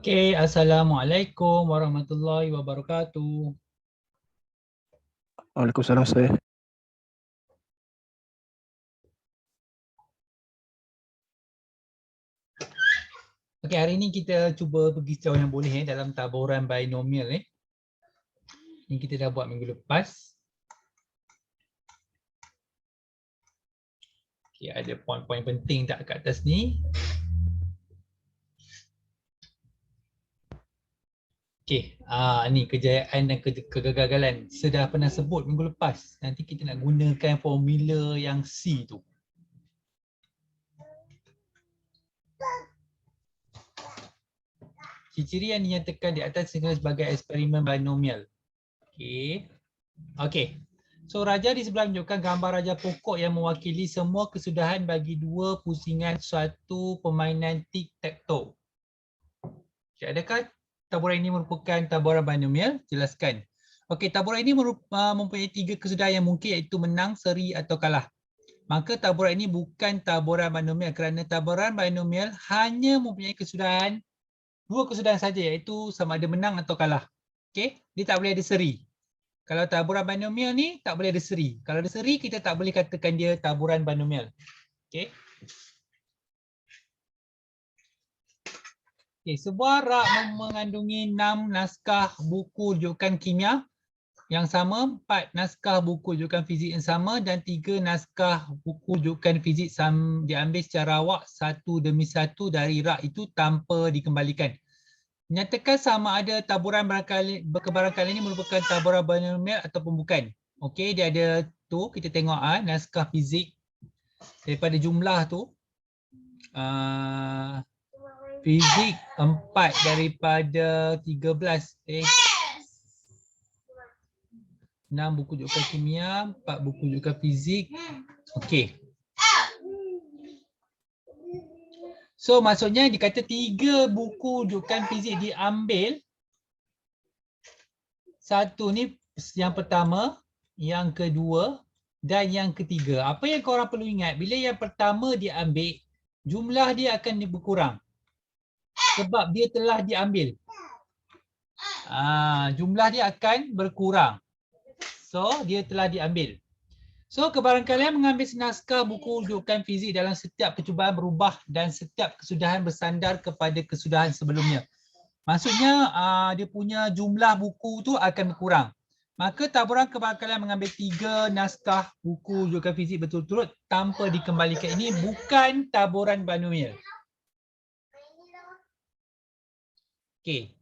Okey, Assalamualaikum warahmatullahi wabarakatuh. Waalaikumsalam Ustaz. Okey, hari ni kita cuba pergi sejauh yang boleh dalam taburan binomial Ni kita dah buat minggu lepas. Okey, ada poin-poin penting tak kat atas ni? Okey, ni kejayaan dan kegagalan. Saya dah pernah sebut minggu lepas. Nanti kita nak gunakan formula yang C tu. Ciri-ciri yang dinyatakan di atas dikenali sebagai eksperimen binomial. Okey. Okey. So raja di sebelah menunjukkan gambar raja pokok yang mewakili semua kesudahan bagi dua pusingan suatu permainan tic-tac-toe. Okay, adakah taburan ini merupakan taburan binomial? Jelaskan. Okey, taburan ini mempunyai tiga kesudahan yang mungkin, iaitu menang, seri atau kalah. Maka taburan ini bukan taburan binomial kerana taburan binomial hanya mempunyai kesudahan, dua kesudahan saja, iaitu sama ada menang atau kalah. Okey, dia tak boleh ada seri. Kalau taburan binomial ni tak boleh ada seri. Kalau ada seri kita tak boleh katakan dia taburan binomial. Okey. Okey, sebuah rak mengandungi 6 naskah buku rujukan kimia yang sama, 4 naskah buku rujukan fizik yang sama dan 3 naskah buku rujukan fizik diambil secara awak satu demi satu dari rak itu tanpa dikembalikan. Nyatakan sama ada taburan kebarangkalian ini merupakan taburan binomial ataupun bukan. Okey, dia ada tu, kita tengok naskah fizik daripada jumlah tu. Fizik 4 daripada 13. 6 buku rujukan kimia, 4 buku rujukan fizik. Okey. So maksudnya dikata 3 buku rujukan fizik diambil. Satu ni yang pertama, yang kedua dan yang ketiga. Apa yang korang perlu ingat, bila yang pertama diambil, jumlah dia akan berkurang. Sebab dia telah diambil. Jumlah dia akan berkurang. So dia telah diambil. So kebarangkalian mengambil senaskah buku rujukan fizik dalam setiap percubaan berubah dan setiap kesudahan bersandar kepada kesudahan sebelumnya. Maksudnya dia punya jumlah buku tu akan berkurang. Maka taburan kebarangkalian mengambil 3 naskah buku rujukan fizik berturut-turut tanpa dikembalikan ini bukan taburan binomial. Okey.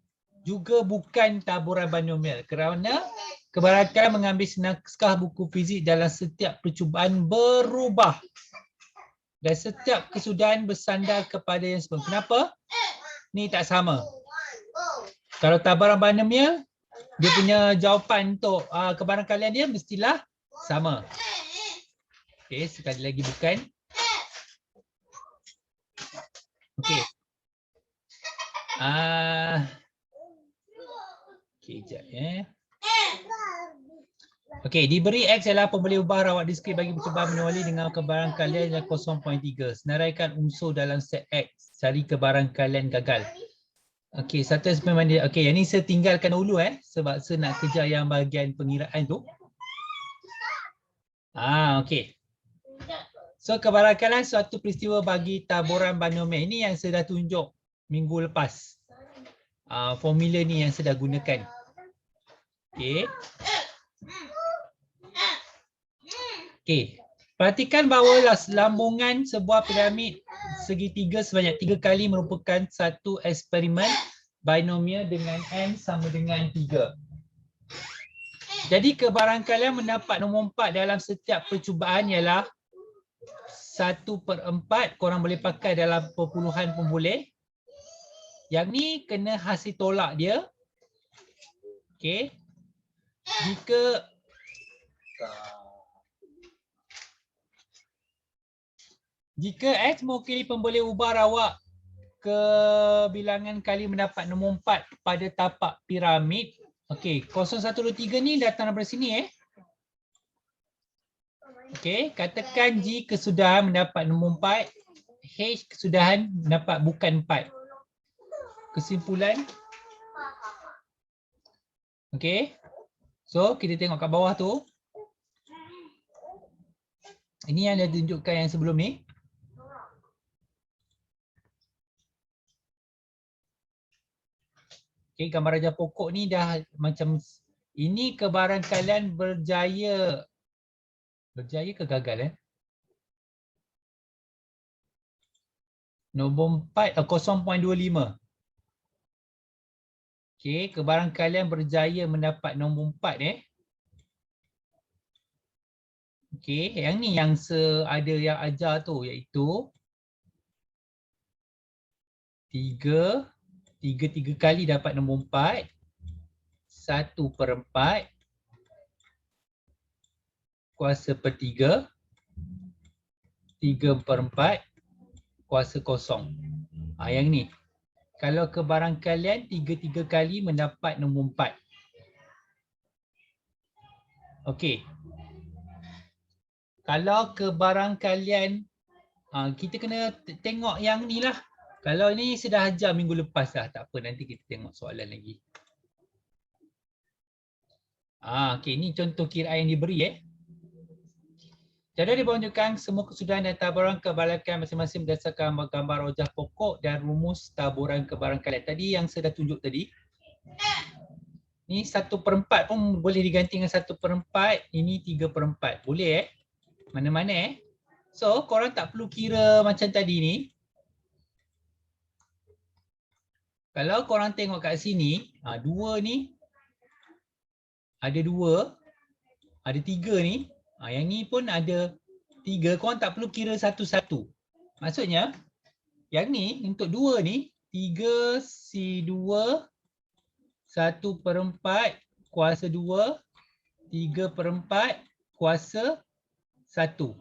Juga bukan taburan binomial kerana kebarangkalian mengambil naskah buku fizik dalam setiap percubaan berubah dan setiap kesudahan bersandar kepada yang sebelum. Kenapa? Ni tak sama. Kalau taburan binomial, dia punya jawapan untuk kebarangkalian dia mestilah sama. Okey, sekali lagi bukan. Okey. Okey, sekejap Okey, diberi X adalah pembeli ubah rawat diskrit bagi percubaan manuali dengan kebarangkalian yang 0.3. Senaraikan unsur dalam set X. Cari kebarangkalian gagal. Okey, satu eksperimen dia. Okey, yang ni saya tinggalkan dulu sebab saya nak kejar yang bahagian pengiraan tu. Okey. So kebarangkalian suatu peristiwa bagi taburan binomial. Ini yang saya dah tunjuk minggu lepas. Formula ni yang saya dah gunakan. Okey. Okey, perhatikan bahawa lambungan sebuah piramid segitiga sebanyak 3 kali merupakan satu eksperimen binomial dengan n sama dengan 3. Jadi kebarangkalian mendapat nombor 4 dalam setiap percubaan ialah 1/4, korang boleh pakai dalam perpuluhan pun boleh. Yang ni kena hasil tolak dia. Okey. Jika X mewakili pembeli ubah rawak kebilangan kali mendapat nombor 4 pada tapak piramid. Okey, 0, 1, 2, 3 ni datang daripada sini Okey, katakan G kesudahan mendapat nombor 4, H kesudahan mendapat bukan 4. kesimpulan. Okey. So kita tengok kat bawah tu. Ini yang dia tunjukkan yang sebelum ni. Okey, gambar raja pokok ni dah macam ini kebarangkalian berjaya. Berjaya ke gagal Nombor 4 0.25. Okey, kebarangkalian berjaya mendapat nombor 4 Okey, yang ni yang ada yang ajar tu iaitu 3 kali dapat nombor 4, 1/4 kuasa per 3, 3/4 kuasa kosong. Yang ni. Kalau kebarangkalian 3 kali mendapat nombor 4. Okey. Kalau kebarangkalian kita kena tengok yang ni lah. Kalau ni sudah ajar minggu lepas lah, tak apa, nanti kita tengok soalan lagi. Okey, ni contoh kiraan yang diberi Cara ditunjukkan semua kesudahan dan taburan kebarangkalian masing-masing berdasarkan gambar rojah pokok dan rumus taburan kebarangkalian. Tadi yang saya dah tunjuk tadi. Ni 1/4 pun boleh diganti dengan 1/4. Ini 3/4. Boleh Mana-mana So korang tak perlu kira macam tadi ni. Kalau korang tengok kat sini, 2 ni ada 2, ada 3 ni. Yang ni pun ada 3, korang tak perlu kira satu-satu. Maksudnya, yang ni untuk 2 ni, 3C2 1/4 kuasa 2, 3/4 kuasa 1.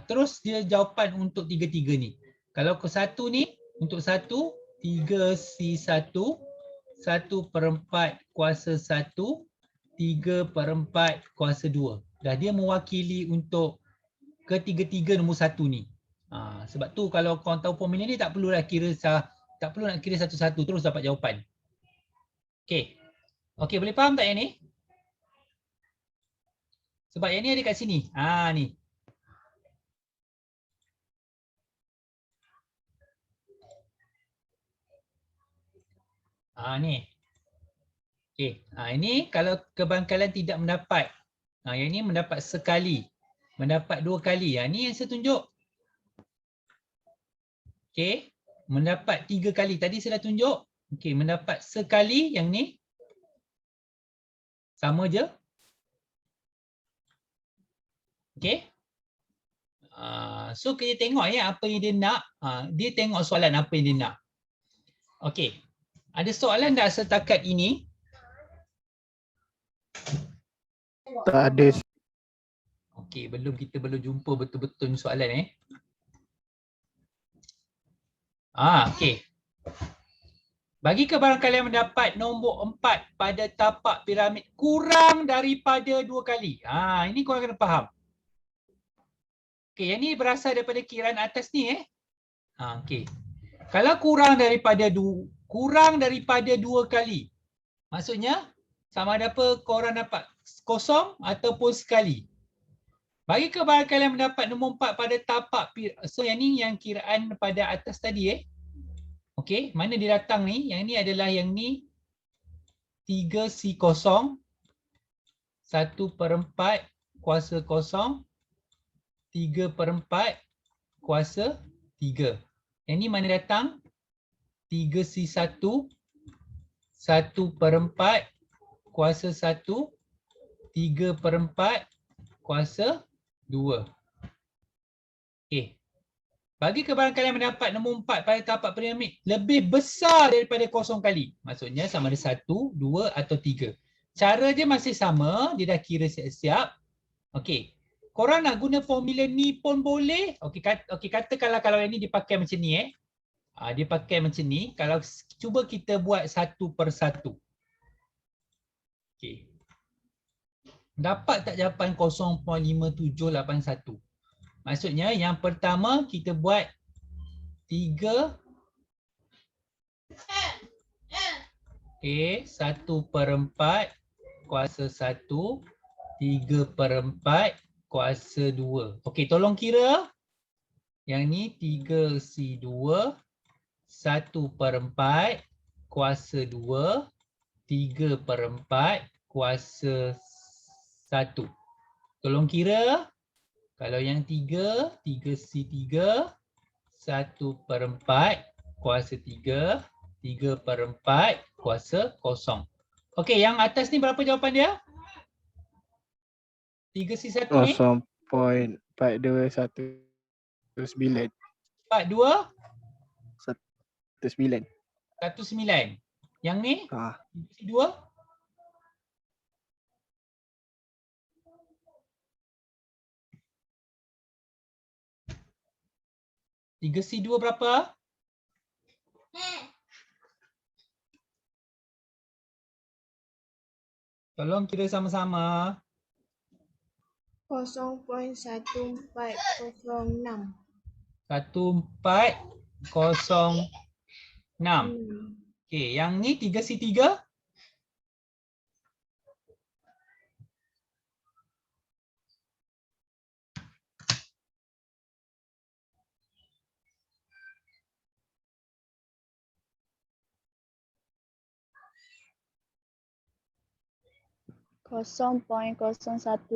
Terus dia jawapan untuk 3 ni. Kalau ke 1 ni, untuk 1, 3C1 1/4 kuasa 1, 3/4 kuasa 2. Dah dia mewakili untuk ketiga-tiga nombor 1 ni. Sebab tu kalau korang tahu formula ni tak perlu nak kira satu-satu, terus dapat jawapan. Okey. Okey, boleh faham tak yang ni? Sebab yang ni ada kat sini. Ni. Ni. Okey. Ini kalau kebarangkalian tidak mendapat. Yang ni mendapat sekali. Mendapat 2 kali. Ni yang saya tunjuk. Okey. Mendapat 3 kali. Tadi saya dah tunjuk. Okey. Mendapat sekali. Yang ni. Sama je. Okey. So kita tengok apa yang dia nak. Dia tengok soalan apa yang dia nak. Okey. Ada soalan tak setakat ini? Tak ada. Okey, kita belum jumpa betul-betul soalan okey. Bagi kebarangkalian mendapat nombor 4 pada tapak piramid kurang daripada 2 kali. Ini korang kena faham. Okey, yang ni berasal daripada kiraan atas ni okey. Kalau kurang daripada 2 kali. Maksudnya sama ada apa korang dapat kosong ataupun sekali. Bagi kebarangkalian mendapat nombor 4 pada tapak piramid. So yang ni yang kiraan pada atas tadi Okey, mana dia datang ni? Yang ni adalah yang ni 3C0 1/4 kuasa 0, 3/4 kuasa 3. Yang ni mana datang? 3C1 1/4 kuasa 1, 3/4 kuasa 2. Okey. Bagi kebarangkalian mendapat nombor 4 pada tapak piramid lebih besar daripada 0 kali. Maksudnya sama ada 1, 2 atau 3. Cara dia masih sama, dia dah kira siap-siap. Okey. Korang nak guna formula ni pun boleh. Okey, katakanlah kalau yang ni dipakai macam ni dia pakai macam ni. Kalau cuba kita buat satu per satu. Okey. Dapat tak jawapan 0.5781? Maksudnya yang pertama kita buat 3 Okey, 1/4 kuasa 1, 3/4 kuasa 2. Okey, tolong kira. Yang ni 3C2, 1/4 kuasa 2, 3/4 kuasa 1. Tolong kira. Kalau yang 3, 3C3, 1/4 kuasa 3, 3/4 kuasa 0. Okey, yang atas ni berapa jawapan dia? 3C1 ni? 0.4219. 42, 19. 19. Yang ni? Ah, 3C2? Tiga C2 berapa? Tolong kira sama-sama. 0.1406. 1406. Okey, yang ni 3C3? Kosong poin 0156.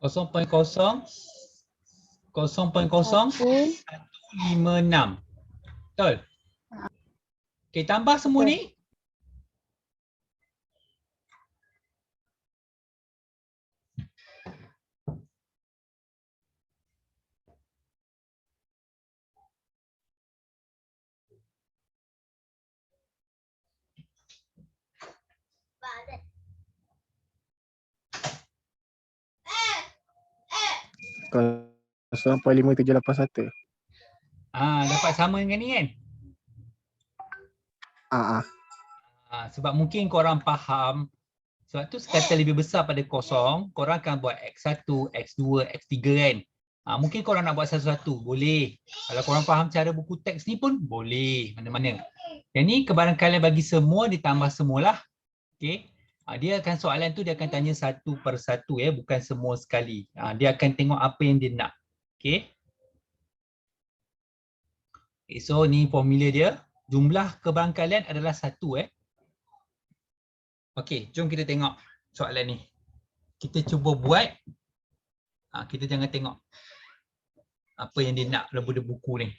0.0 0.0156. Betul? Okey, tambah semua Betul. ni. uh, 0.5781. Dapat sama dengan ni kan? Sebab mungkin korang faham, sebab tu sekatan lebih besar pada kosong, korang akan buat X1, X2, X3 kan? Mungkin korang nak buat satu-satu, boleh. Kalau korang faham cara buku teks ni pun boleh, mana-mana. Yang ni kebarangkalian bagi semua ditambah semualah. Okey. Dia akan soalan tu dia akan tanya satu per satu ya, bukan semua sekali. Dia akan tengok apa yang dia nak. Okey. So ni formula dia. Jumlah kebarangkalian adalah 1 Okey, jom kita tengok soalan ni. Kita cuba buat. Kita jangan tengok apa yang dia nak dalam buku ni.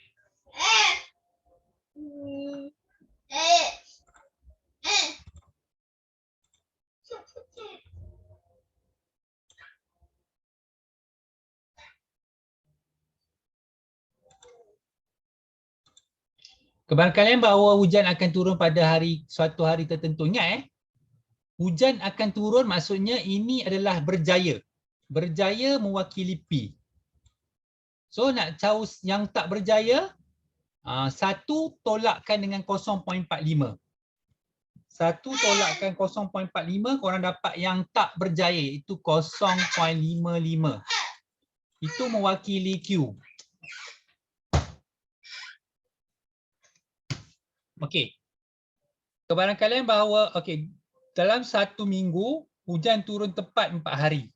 Kebarangkalian bahawa hujan akan turun pada suatu hari tertentu. Ingat hujan akan turun maksudnya ini adalah berjaya. Berjaya mewakili P. So nak tahu yang tak berjaya, 1 tolakkan dengan 0.45. 1 tolakkan 0.45, korang dapat yang tak berjaya itu 0.55. Itu mewakili Q. Okey. Kebarangkalian bahawa dalam 1 minggu hujan turun tepat 4 hari.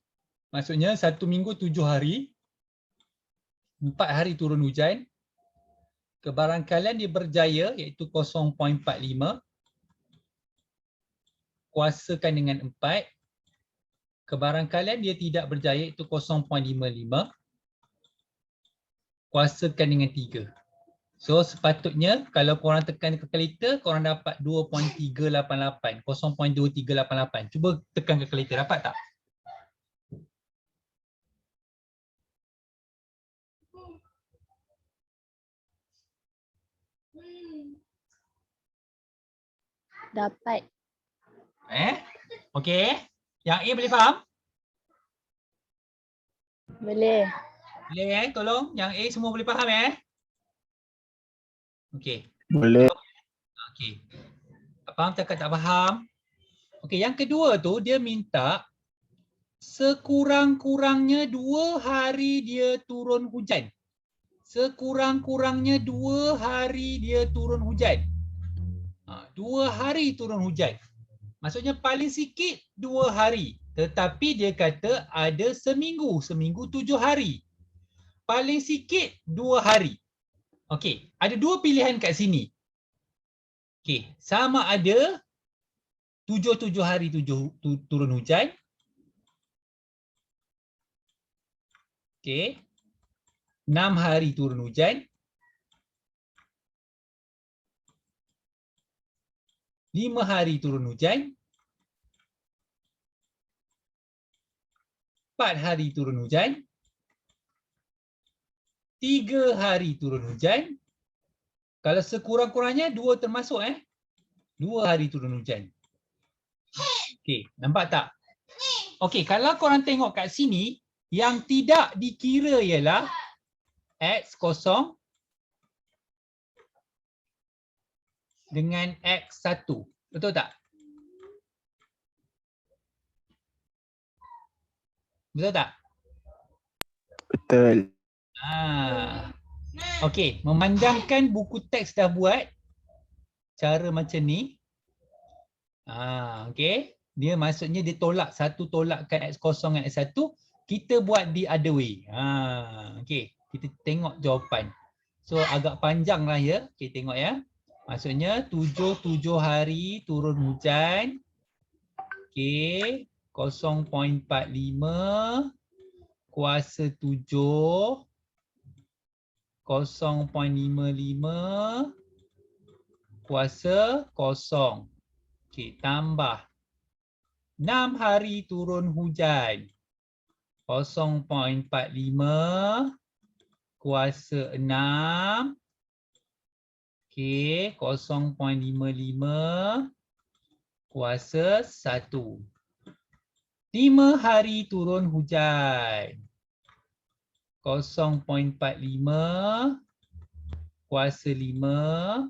Maksudnya 1 minggu 7 hari. 4 hari turun hujan. Kebarangkalian dia berjaya iaitu 0.45. Kuasakan dengan 4. Kebarangkalian dia tidak berjaya iaitu 0.55. Kuasakan dengan 3. So sepatutnya kalau korang tekan kalkulator, korang dapat 2.388. 0.2388. Cuba tekan kalkulator, dapat tak? Dapat. Okey. Yang A boleh faham? Boleh. Boleh tolong. Yang A semua boleh faham Okey. boleh. Okey. Faham tak faham? Okey, yang kedua tu dia minta sekurang-kurangnya 2 hari dia turun hujan. Sekurang-kurangnya 2 hari dia turun hujan. 2 hari turun hujan. Maksudnya paling sikit 2 hari. Tetapi dia kata ada seminggu. Seminggu 7 hari. Paling sikit 2 hari. Okey, ada 2 pilihan kat sini. Okey, sama ada 7 hari turun hujan. Okey. 6 hari turun hujan. 5 hari turun hujan. 4 hari turun hujan. 3 hari turun hujan. Kalau sekurang-kurangnya 2 termasuk 2 hari turun hujan. Okey, nampak tak? Okey, kalau korang tengok kat sini, yang tidak dikira ialah X0 dengan X1. Betul tak? Betul tak? Betul. Okey, memandangkan buku teks dah buat cara macam ni. Okey. Dia maksudnya dia tolak satu tolakkan X0 dengan X1, kita buat the other way. Okey, kita tengok jawapan. So agak panjang lah ya. Okey, tengok ya. Maksudnya 7 hari turun hujan. Okey, 0.45 kuasa 7 0.55 kuasa 0. Okey, tambah 6 hari turun hujan. 0.45 kuasa 6. Okey, 0.55 kuasa 1. 5 hari turun hujan. 0.45 kuasa 5.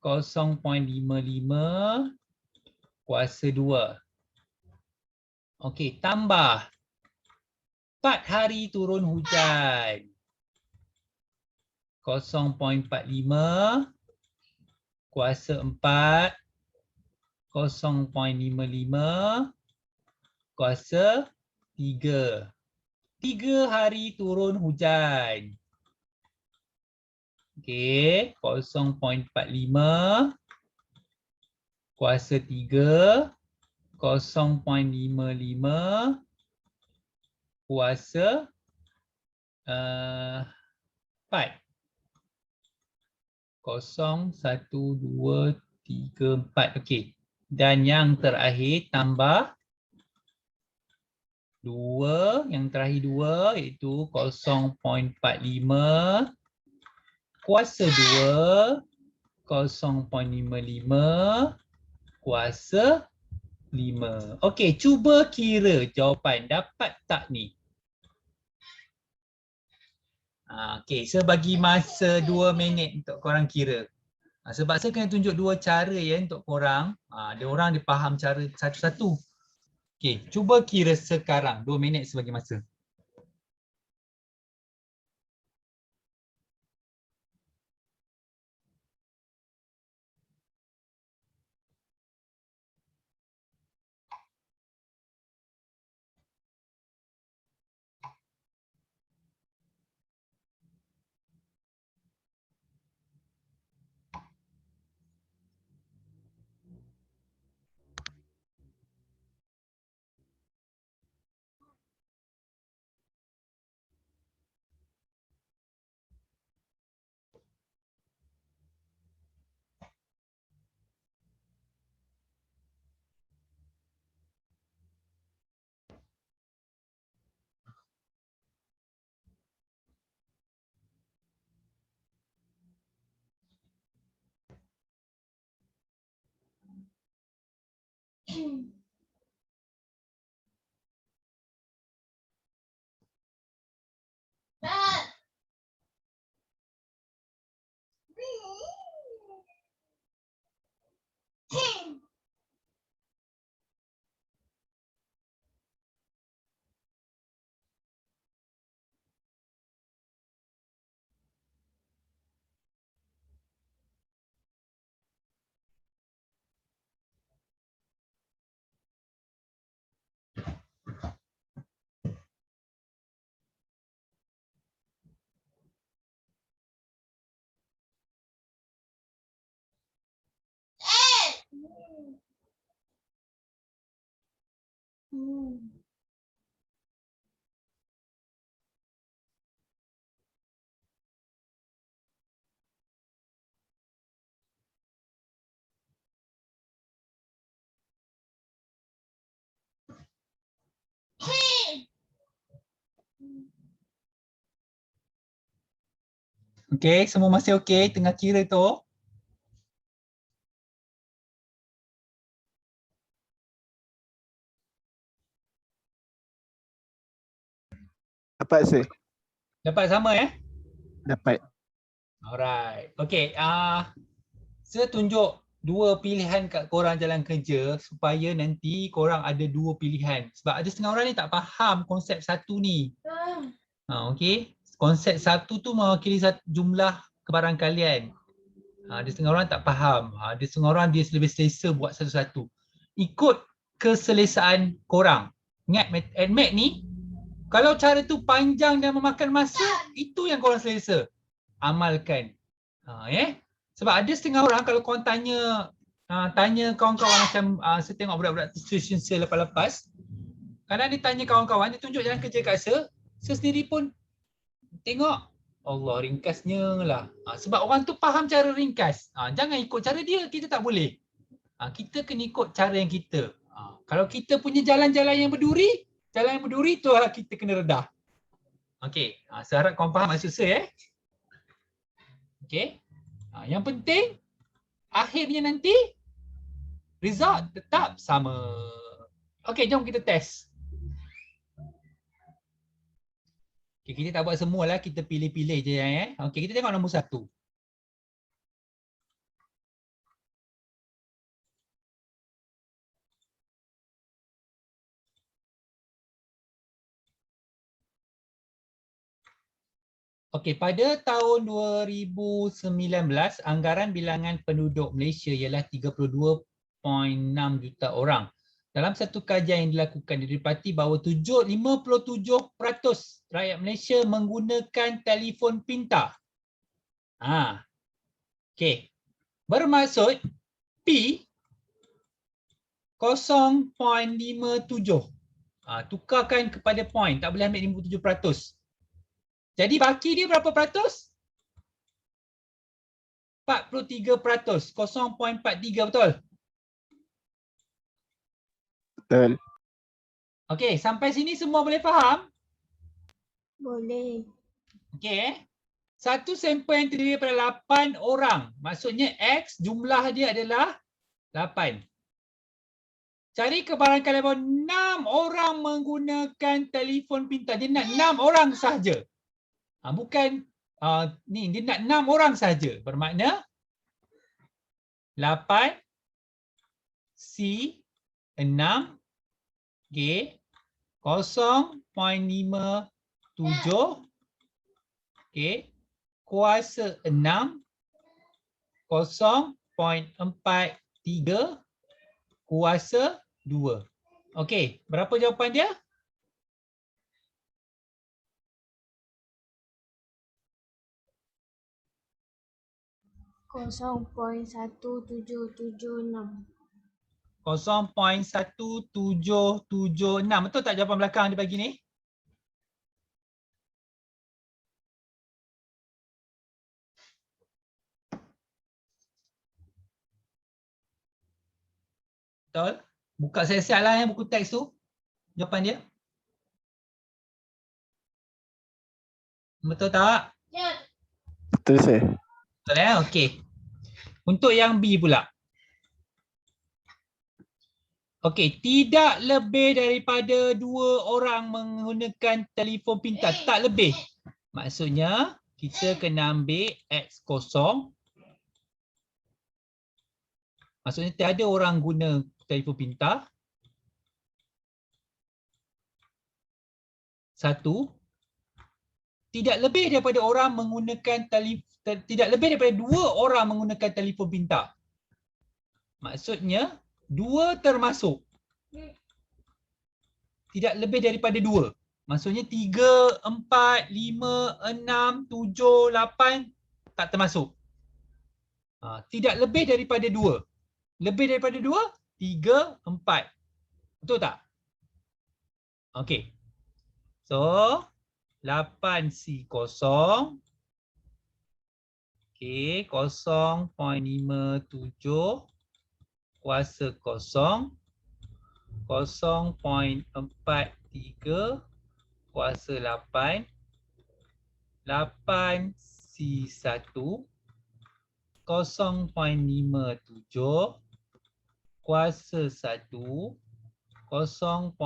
0.55 kuasa 2. Okey, tambah 4 hari turun hujan. 0.45 kuasa 4. 0.55 kuasa 3. 3 hari turun hujan. Okey, 0.45 kuasa 3. 0.55 kuasa 4. 0, 1, 2, 3, 4. Okey. Dan yang terakhir tambah 2. Yang terakhir 2 iaitu 0.45 kuasa 2. 0.55 kuasa 5. Okey, cuba kira jawapan. Dapat tak ni? Okey, saya bagi masa 2 minit untuk korang kira. Sebab saya kena tunjuk 2 cara ya untuk korang. Dia orang dia faham cara satu-satu. Okey, cuba kira sekarang. 2 minit sebagai masa. Okey, semua masih okey tengah kira tu? Dapat sir. Dapat sama Dapat. Alright. Okey, saya tunjuk dua pilihan kat korang jalan kerja supaya nanti korang ada dua pilihan. Sebab ada setengah orang ni tak faham konsep satu ni. Okey. Konsep satu tu mewakili jumlah kebarangkalian. Ada setengah orang tak faham. Ada setengah orang dia lebih selesa buat satu-satu. Ikut keselesaan korang. Ingat AdMath ni, kalau cara tu panjang dan memakan masa, itu yang korang selesa. Amalkan. Sebab ada setengah orang kalau korang tanya kawan-kawan macam saya tengok budak-budak institution saya lepas-lepas, kadang dia tanya kawan-kawan, dia tunjuk jalan kerja kat saya sendiri pun tengok, Allah ringkasnya lah. Sebab orang tu faham cara ringkas. Jangan ikut cara dia, kita tak boleh. Kita kena ikut cara yang kita. Kalau kita punya jalan-jalan yang berduri tu lah kita kena redah. Okey, saya harap korang faham maksud saya Okey. Yang penting akhirnya nanti result tetap sama. Okey, jom kita test. Okay, kita tak buat semualah, kita pilih-pilih je Okey, kita tengok nombor 1. Okey, pada tahun 2019 anggaran bilangan penduduk Malaysia ialah 32.6 juta orang. Dalam satu kajian yang dilakukan, didapati bahawa 57% rakyat Malaysia menggunakan telefon pintar. Okey. Bermaksud P 0.57. Tukarkan kepada point, tak boleh ambil 57%. Jadi baki dia berapa peratus? 43%. 0.43 betul? Betul. Okey, sampai sini semua boleh faham? Boleh. Okey. Satu sampel yang terdiri daripada 8 orang. Maksudnya X jumlah dia adalah 8. Cari kebarangkalian bahawa 6 orang menggunakan telefon pintar. Dia nak 6 orang sahaja. Bukan ni, dia nak 6 orang saja. Bermakna 8 C 6 G 0.57 okey kuasa 6 0.43 kuasa 2. Okey, berapa jawapan dia? Kosong poin 1776. 0.1776. Betul tak jawapan belakang dia bagi ni? Betul? Buka siap-siap lah buku teks tu. Jawapan dia. Betul tak? Betul sir. Betul okey. Untuk yang B pula. Okey, tidak lebih daripada 2 orang menggunakan telefon pintar. Tak lebih. Maksudnya, kita kena ambil X kosong. Maksudnya, tiada orang guna telefon pintar. 1. Tidak lebih daripada orang menggunakan tidak lebih daripada 2 orang menggunakan telefon pintar. Maksudnya, 2 termasuk. Tidak lebih daripada 2. Maksudnya 3, 4, 5, 6, 7, 8 tak termasuk. Tidak lebih daripada 2. Lebih daripada 2, 3, 4. Betul tak? Okey. So 8C kosong. Okey, 0.57 kuasa kosong. 0.43 kuasa 8. 8C1 0.57 kuasa 1 0.43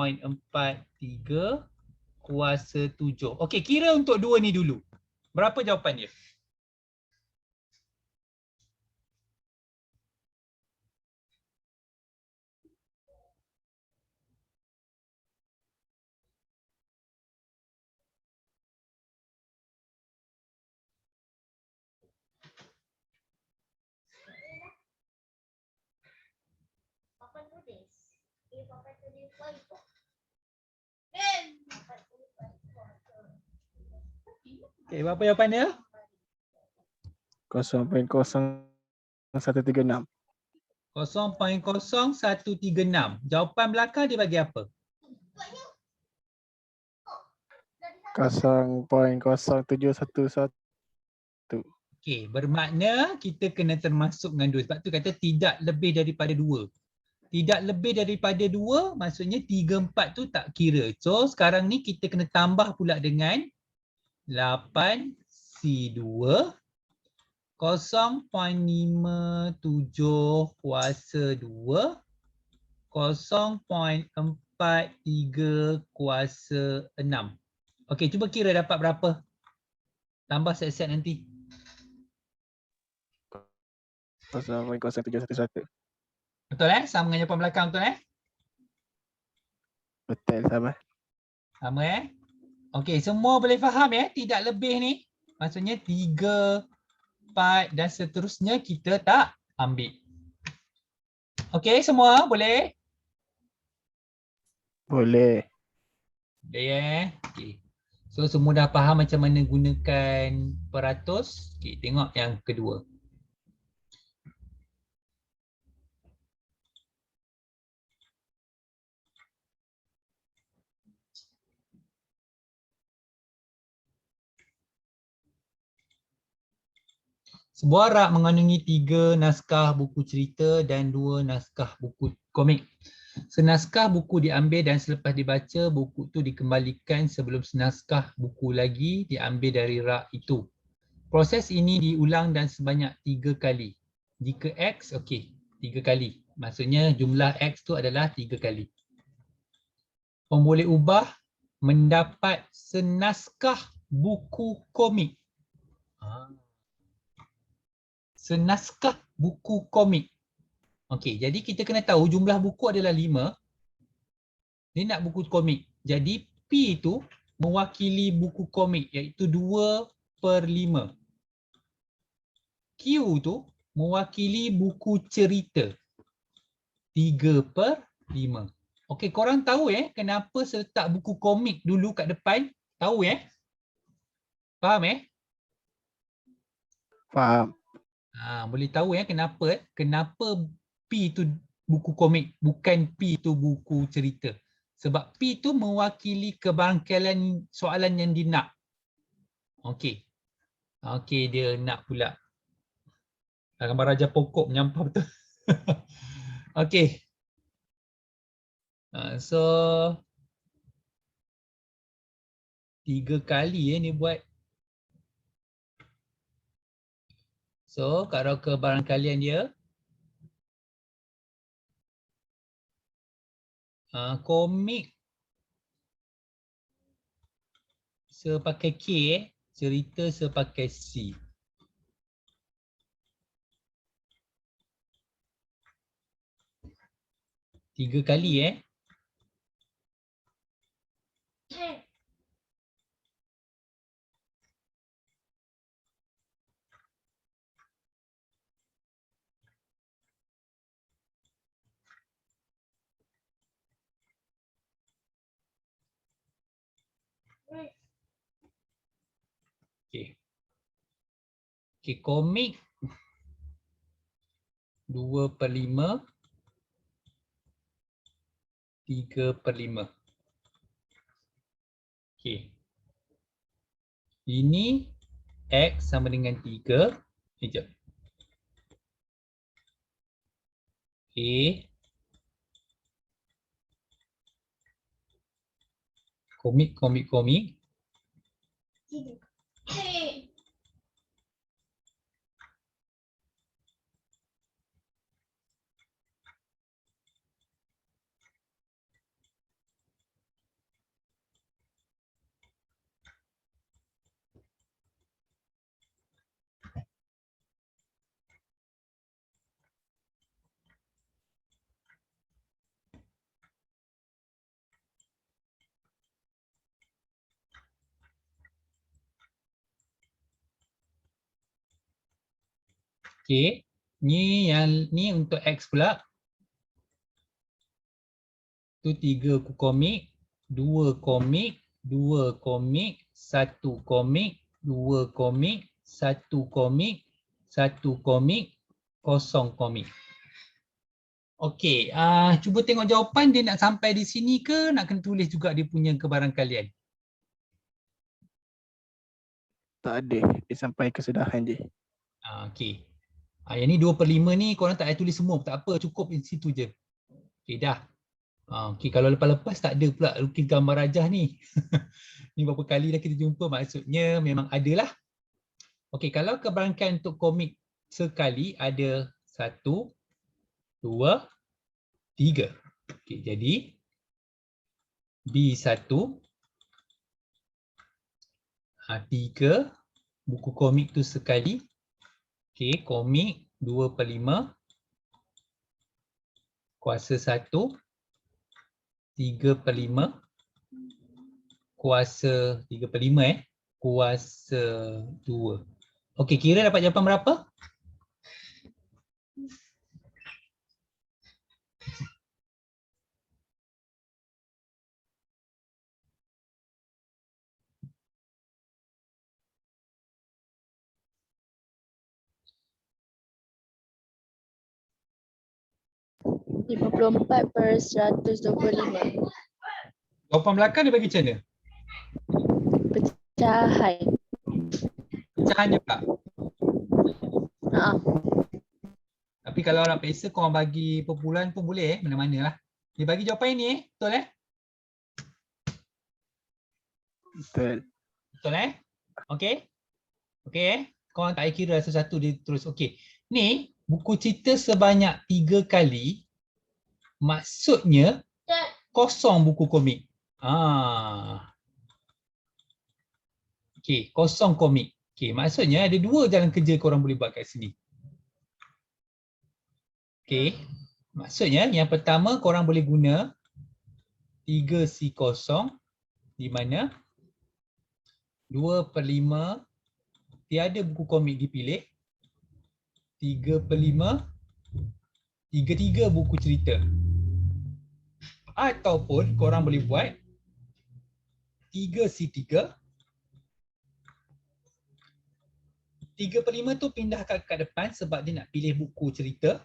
kuasa 7. Okey, kira untuk dua ni dulu. Berapa jawapan dia? Okey, berapa jawapan dia? 0.0136. 0.0136. Jawapan belakang dia bagi apa? 0.0711. Okey, bermakna kita kena termasuk dengan 2. Sebab tu kata tidak lebih daripada 2. Tidak lebih daripada 2 maksudnya 3, 4 tu tak kira. So sekarang ni kita kena tambah pula dengan 8C2 0.57 kuasa 2 0.43 kuasa 6. Okey, cuba kira dapat berapa. Tambah set-set nanti. 0.0711. Betul Sama dengan jawapan belakang betul Betul, sama. Sama Okey, semua boleh faham tidak lebih ni. Maksudnya 3, 4 dan seterusnya kita tak ambil. Okey, semua boleh? Boleh. Boleh Okey. So semua dah faham macam mana gunakan peratus. Okey, tengok yang kedua. Sebuah rak mengandungi 3 naskah buku cerita dan 2 naskah buku komik. Senaskah buku diambil dan selepas dibaca, buku tu dikembalikan sebelum senaskah buku lagi diambil dari rak itu. Proses ini diulang dan sebanyak 3 kali. Jika X, okey, 3 kali. Maksudnya jumlah X tu adalah 3 kali. Pemboleh ubah mendapat senaskah buku komik. Senaskah buku komik. Okey, jadi kita kena tahu jumlah buku adalah 5. Dia nak buku komik. Jadi P itu mewakili buku komik iaitu 2/5. Q tu mewakili buku cerita 3/5. Okey, korang tahu kenapa saya letak buku komik dulu kat depan? Tahu Faham Faham. Boleh tahu kenapa kenapa P tu buku komik bukan P tu buku cerita. Sebab P tu mewakili kebarangkalian soalan yang dia nak. Okey. Okey, dia nak pula gambar raja pokok menyampah betul. Okey. So 3 kali ni buat. So kalau kebarangkalian dia komik sepakai K, cerita sepakai C. Tiga kali Okey. Okey, komik 2/5 3/5. Okey. Ini X sama dengan 3. Sekejap. Okey. Komik. Okey. Ni untuk X pula. Tu 3 komik, 2 komik, 2 komik, 1 komik, 2 komik, 1 komik, 1 komik, 0 komik. Okey, cuba tengok jawapan dia nak sampai di sini ke nak kena tulis juga dia punya kebarangkalian. Tak ada. Dia sampai kesudahan je. Okey. Yang ni 2/5 ni korang tak payah tulis semua, tak apa, cukup di situ je. Okey dah. Okey, kalau lepas-lepas tak ada pula lukis gambar rajah ni. Ni berapa kali dah kita jumpa, maksudnya memang ada lah. Okey, kalau kebarangkalian untuk komik sekali ada 1, 2, 3. Okey, jadi B1 3 buku komik tu sekali. Okey, komik 2/5 kuasa 1 3/5 kuasa 3/5 kuasa 2. Okey, kira dapat jawapan berapa? RM54/125. Jawapan belakang dia bagi macam mana? Pecahan. Pecahan je pula. Tapi kalau nak peksa korang bagi perpuluhan pun boleh mana-mana lah. Dia bagi jawapan ini betul Betul. Betul Okey? Okey korang tak payah kira satu-satu dia terus okey. Ni buku cerita sebanyak 3 kali maksudnya kosong buku komik. Okey, kosong komik. Okey, maksudnya ada 2 jalan kerja korang boleh buat kat sini. Okey. Maksudnya yang pertama korang boleh guna 3C0 di mana 2/5 tiada buku komik dipilih. 3/5 3 buku cerita. Ataupun korang boleh buat 3C3 3/5 tu pindah kat depan sebab dia nak pilih buku cerita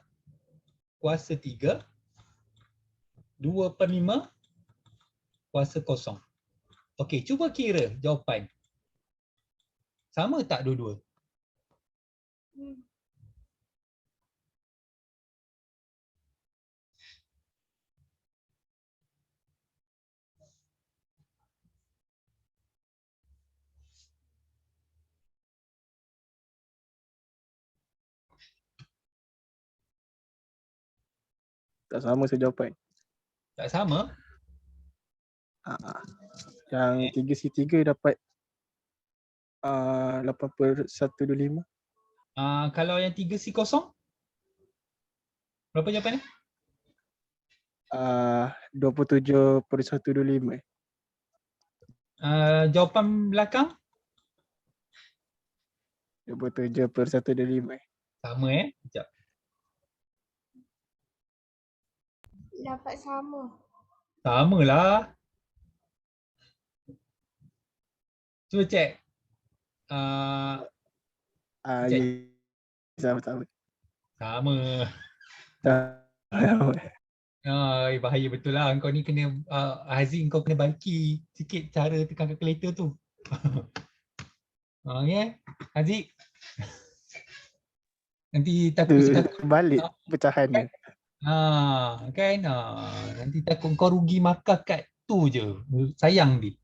kuasa 3 2/5 kuasa 0. Okey, cuba kira jawapan. Sama tak dua-dua? Tak sama sejawapan. Tak sama? Yang 3C3 dapat 8/125. Kalau yang 3C0? Berapa jawapan ni? 27/125. Jawapan belakang? 27/125. Sama Sekejap. Dapat sama. Sama lah. Cuba cek. Ya, sama. Sama. Sama. Bahaya betul lah. Kau ni kena, Haziq kau kena baki sikit cara tekan kalkulator tu. Ya, Haziq. Nanti takut Balik pecahan ni. kan? Nanti takut kau rugi markah kat tu je. Sayang dia.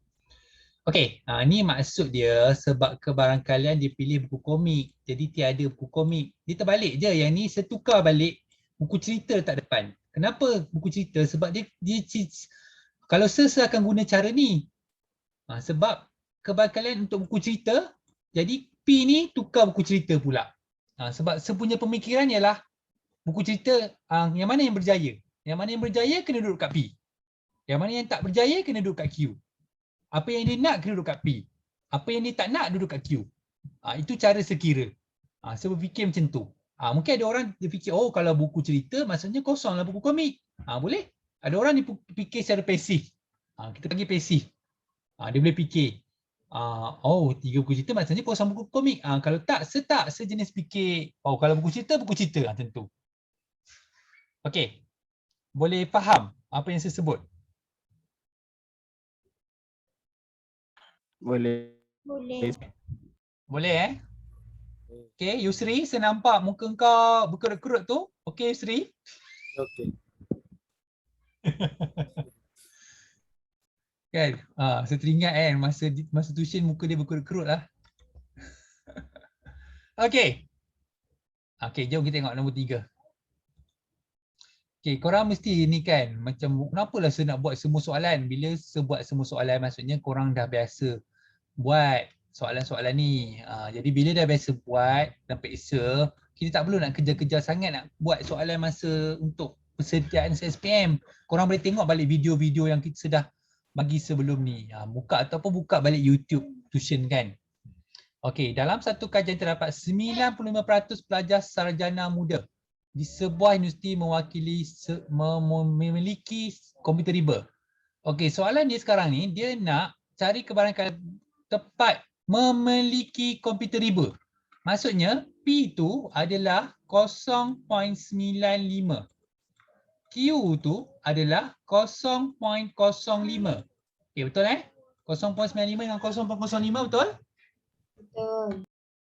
Okey, ni maksud dia sebab kebarangkalian dia pilih buku komik. Jadi tiada buku komik. Dia terbalik je. Yang ni setukar balik buku cerita tak depan. Kenapa buku cerita? Sebab dia kalau saya akan guna cara ni. Sebab kebarangkalian untuk buku cerita, jadi P ni tukar buku cerita pula. Sebab sepunya pemikiran ialah buku cerita yang mana yang berjaya. Yang mana yang berjaya kena duduk kat P. Yang mana yang tak berjaya kena duduk kat Q. Apa yang dia nak kena duduk kat P. Apa yang dia tak nak duduk kat Q. Itu cara sekira. Saya berfikir macam tu. Mungkin ada orang dia fikir, oh kalau buku cerita maksudnya kosonglah buku komik. Boleh. Ada orang dia fikir secara pasif. Kita panggil pasif. Dia boleh fikir, oh 3 buku cerita maksudnya kosong buku komik. Kalau tak, sejenis fikir, oh kalau buku cerita, macam tu. Okey. Boleh faham apa yang saya sebut? Boleh. Boleh Okey, Yusri, saya nampak muka kau berkerut-kerut tu. Okey Yusri? Okey. Kan? Saya teringat kan masa tuition muka dia berkerut-kerut lah. Okey. Okey, jom kita tengok nombor 3. Okey, korang mesti ni kan macam kenapalah saya nak buat semua soalan. Bila saya buat semua soalan maksudnya korang dah biasa buat soalan-soalan ni. Jadi bila dah biasa buat dan periksa, kita tak perlu nak kejar-kejar sangat nak buat soalan masa untuk persediaan SPM. Korang boleh tengok balik video-video yang kita sudah bagi sebelum ni. Buka balik YouTube tuition kan. Okey, dalam satu kajian terdapat 95% pelajar sarjana muda di sebuah universiti memiliki komputer riba. Okey, soalan dia sekarang ni, dia nak cari kebarangkalian tepat memiliki komputer riba. Maksudnya, P tu adalah 0.95. Q tu adalah 0.05. Okey, betul 0.95 dengan 0.05 betul? Betul.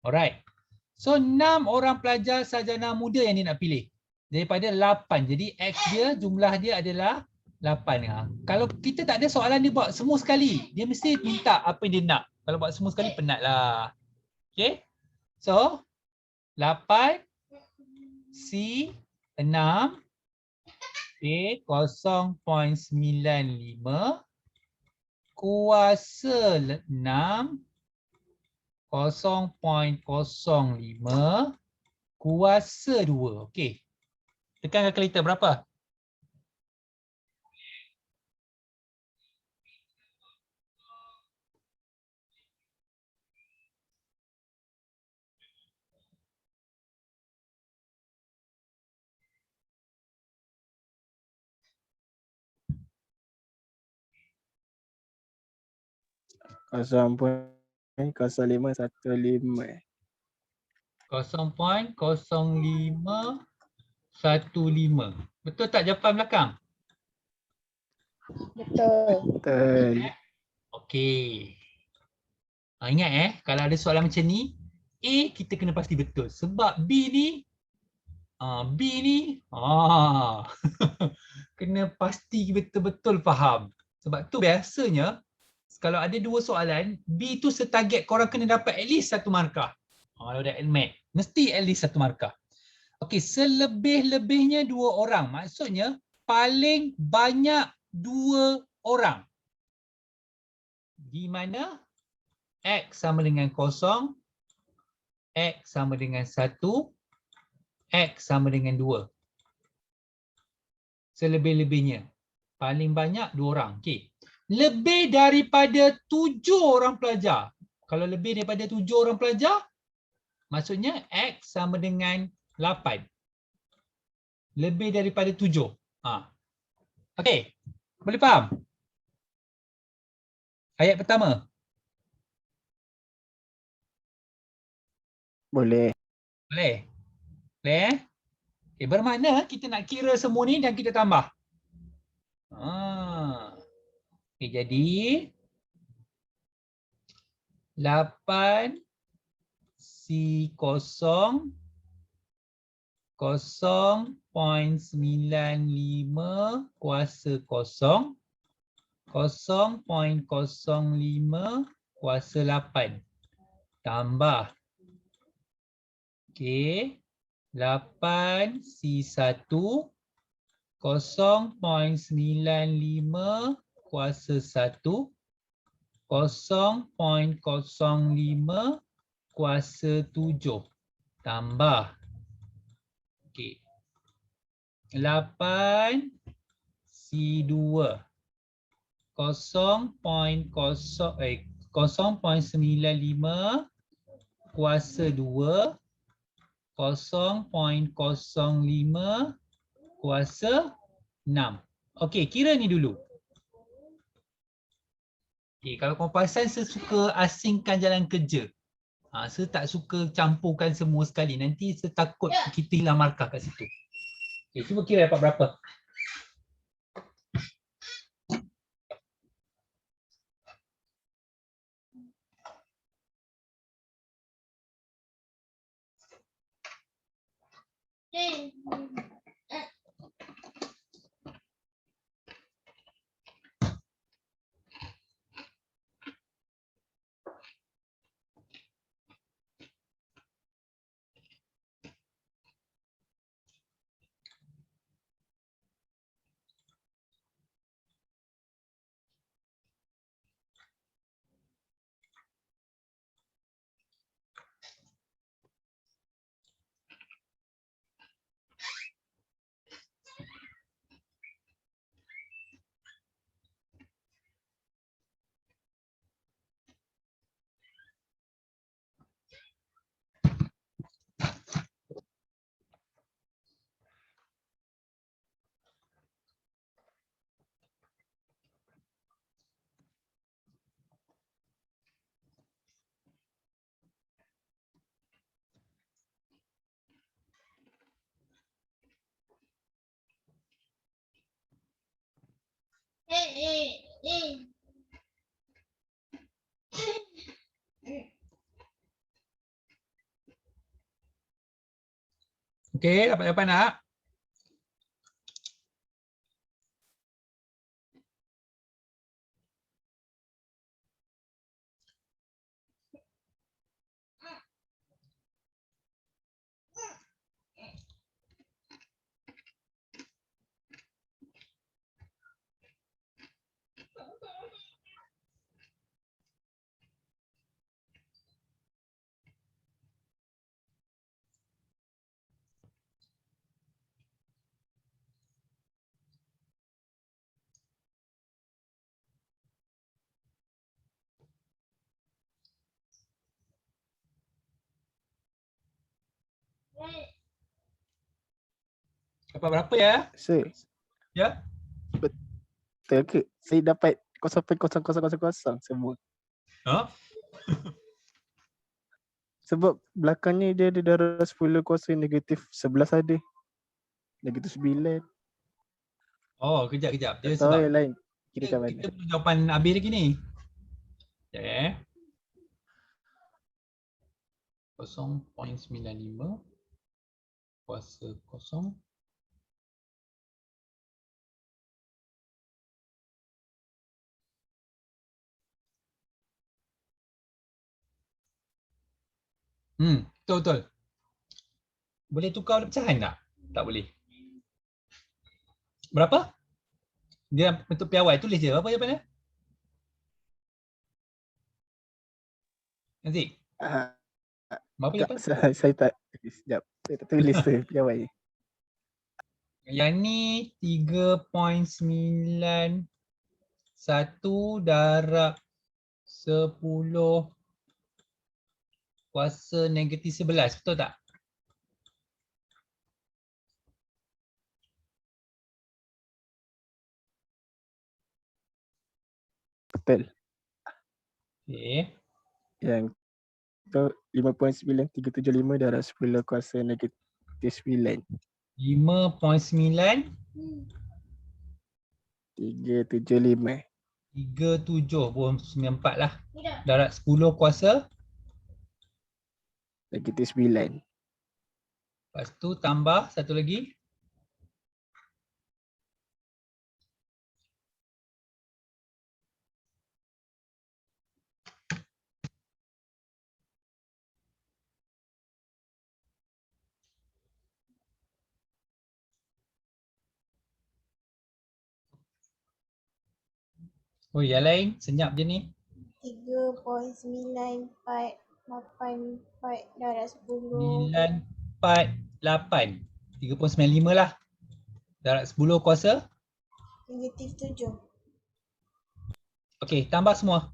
Alright. So 6 orang pelajar sarjana muda yang dia nak pilih daripada 8. Jadi X dia, jumlah dia adalah 8. Kalau kita tak ada soalan dia buat semua sekali, dia mesti minta apa yang dia nak. Kalau buat semua sekali penat lah. Okay. So 8 C 6 A 0.95 kuasa 6 0.05 kuasa 2. Okey. Tekan kalkulator berapa? Kosong pun 0515. 0.0515. Betul tak jawapan belakang? Betul. Betul. Okey. Ingat kalau ada soalan macam ni, A kita kena pasti betul. Sebab B ni kena pasti betul-betul faham. Sebab tu biasanya kalau ada 2 soalan, B tu setarget korang kena dapat at least 1 markah. Kalau dah admit, mesti at least 1 markah. Okey, selebih-lebihnya 2 orang. Maksudnya paling banyak 2 orang. Di mana X sama dengan 0, X sama dengan 1, X sama dengan 2. Selebih-lebihnya. Paling banyak 2 orang. Okey. Lebih daripada 7 orang pelajar. Kalau lebih daripada 7 orang pelajar, maksudnya X sama dengan 8. Lebih daripada 7. Okey. Boleh faham? Ayat pertama. Boleh. Boleh? Boleh Okay, bermakna kita nak kira semua ni dan kita tambah. Okay, jadi 8 C0 0.95 kuasa 0 0.05 kuasa 8 tambah okey 8 C1 0.95 kuasa 1 0.05 kuasa 7 tambah okey 8 C2 0.95 kuasa 2 0.05 kuasa 6. Okey, kira ni dulu. Okey, kalau korang perasan saya suka asingkan jalan kerja. Saya tak suka campurkan semua sekali. Nanti saya takut kita hilang markah kat situ. Okey, cuba kira dapat berapa. Okey, dapat nak? Dapat berapa ya? Sir, Ya? betul ke? Saya dapat 0.0000 semua. Ha? Sebab belakangnya dia ada darah 10 kuasa negatif 11 ada. Negatif 9. Oh, kejap. Tak Dia tahu sebab yang lain kira kita, macam mana. kita perlu jawapan Abir lagi ni. Sekejap 0.95 kuasa 0. Betul. Boleh tukar pecahan tak? Tak boleh. Berapa? Dia bentuk piawai, tulis je. Apa jawapan dia? Nanti. Ah, Berapa tak, jawapan? saya tak. Sekejap. Saya tak tulis tu piawai. Yang ni 3.91 darab 10 kuasa negatif 11. Betul tak? Betul. Okey. Yang tu 5.9375 darab 10 kuasa negatif 9. 5.9 375. 37.94 lah. Darat 10 kuasa. -9. Lepas tu tambah satu lagi. Oh, yang lain senyap je ni. 3.9484 darab 10. 948. 3.95 lah. Darat 10 kuasa. -7. Okey, tambah semua.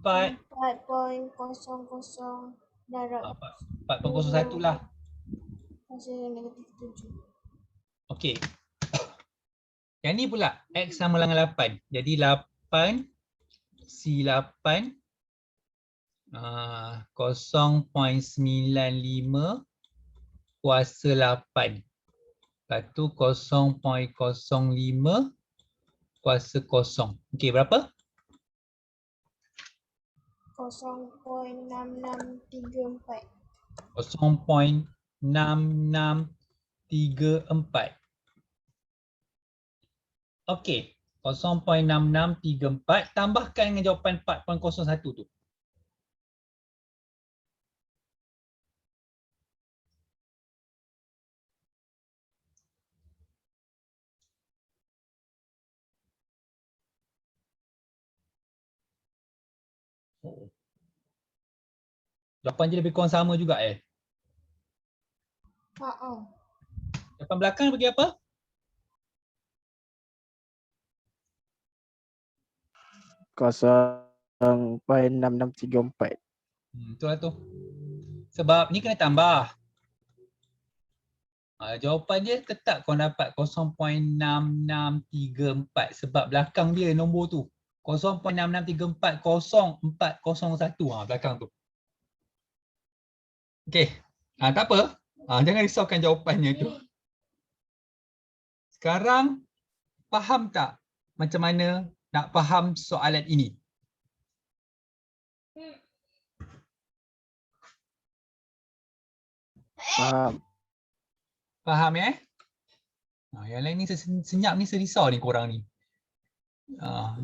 Empat. 4.00 darab 4.01 lah. kuasa -7. Okey. Yang ni pula X sama dengan 8. Jadi 8 C8 0.95 kuasa 8. Lepas tu 0.05 kuasa 0. Okey, berapa? 0.6634. 0.6634. Okey, 0.6634 tambahkan dengan jawapan 4.01 tu. Oh. Jawapan je lebih kurang sama juga Jawapan belakang bagi apa? Kosong 0.6634. Betul lah tu. Sebab ni kena tambah. Jawapan dia tetap kau dapat 0.6634 sebab belakang dia nombor tu. 0.66340401 belakang tu. Okey. Tak apa. Jangan risaukan jawapannya tu. Sekarang faham tak macam mana nak faham soalan ini? Faham. Faham yang lain ni senyap ni serisau ni korang ni.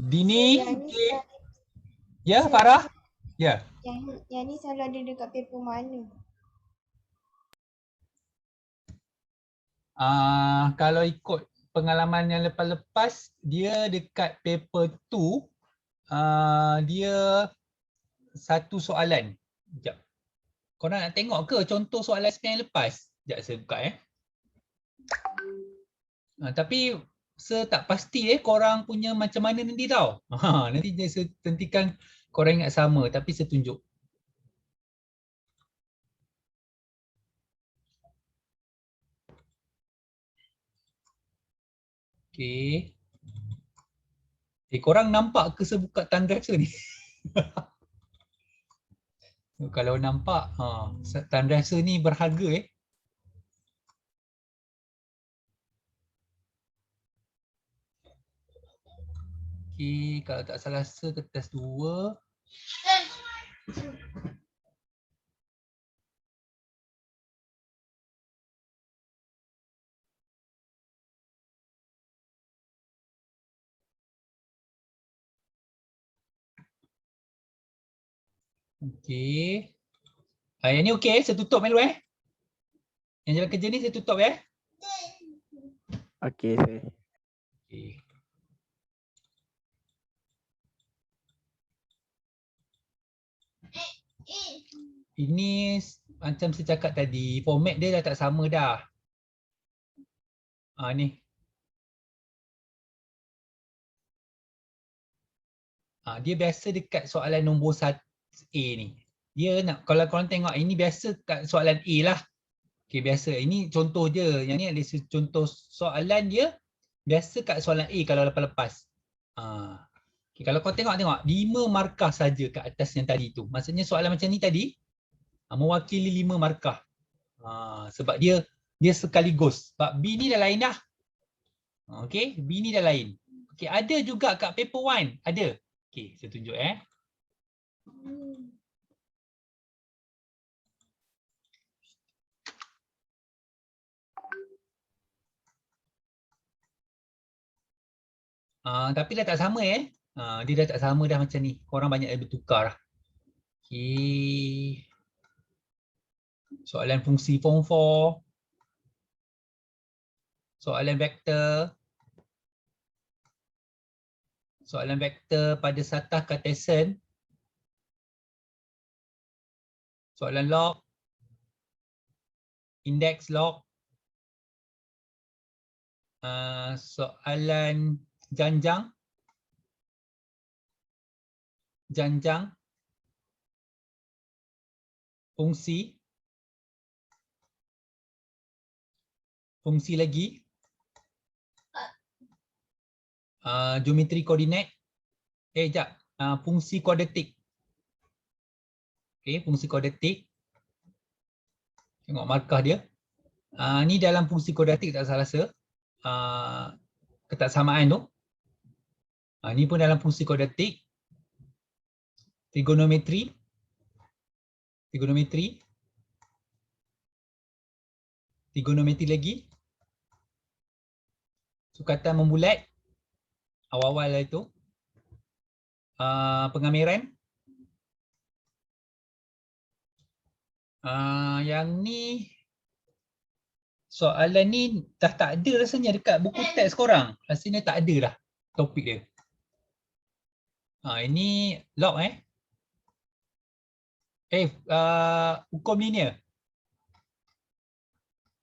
Dini, okey. Ya, Farah? Ya. Yang ni selalu ada dekat paper mana? Kalau ikut pengalaman yang lepas-lepas, dia dekat paper 2, dia satu soalan. Sekejap. Korang nak tengok ke contoh soalan yang lepas? Sekejap saya buka tapi saya tak pasti korang punya macam mana nanti tau. Nanti saya tentikan korang ingat sama tapi saya tunjuk. Okey. Korang nampak ke saya buka thumb drive saya ni? Kalau nampak, thumb drive saya ni berharga Okey, kalau tak salah saya kertas 2. Okey. Yang ni okey, saya tutup Melu Yang jalan kerja ni saya tutup Okey, saya. Okey. Ini Macam saya cakap tadi, format dia dah tak sama dah. Ni. Dia biasa dekat soalan nombor 1A ni. Dia nak, kalau korang tengok ini biasa kat soalan A lah. Okay, biasa. Ini contoh je. Yang ni ada contoh soalan dia biasa kat soalan A kalau lepas-lepas. Okay, kalau kau tengok 5 markah saja kat atas yang tadi tu. Maksudnya soalan macam ni tadi mewakili 5 markah. Sebab dia sekaligus. Sebab B ni dah lain dah. Okay, B ni dah lain. Okay, ada juga kat paper 1. Ada. Okay, saya tunjuk tapi dah tak sama dia dah tak sama dah macam ni. Korang banyak yang bertukar lah. Okay. Soalan fungsi form 4. Soalan vektor. Soalan vektor pada satah Cartesian. Soalan log. Index log. Soalan janjang. Janjang. Fungsi. Fungsi lagi. Geometri koordinat. Fungsi kuadratik. Okay, fungsi kuadratik. Tengok markah dia. Ni dalam fungsi kuadratik tak salah rasa. Ketaksamaan tu. Ni pun dalam fungsi kuadratik. Trigonometri. Trigonometri. Trigonometri lagi. Sukatan membulat. Awal-awal lah itu. Pengamiran. Yang ni soalan ni dah tak ada rasanya dekat buku teks korang. Rasanya tak ada dah topik dia. Ini log hukum linear.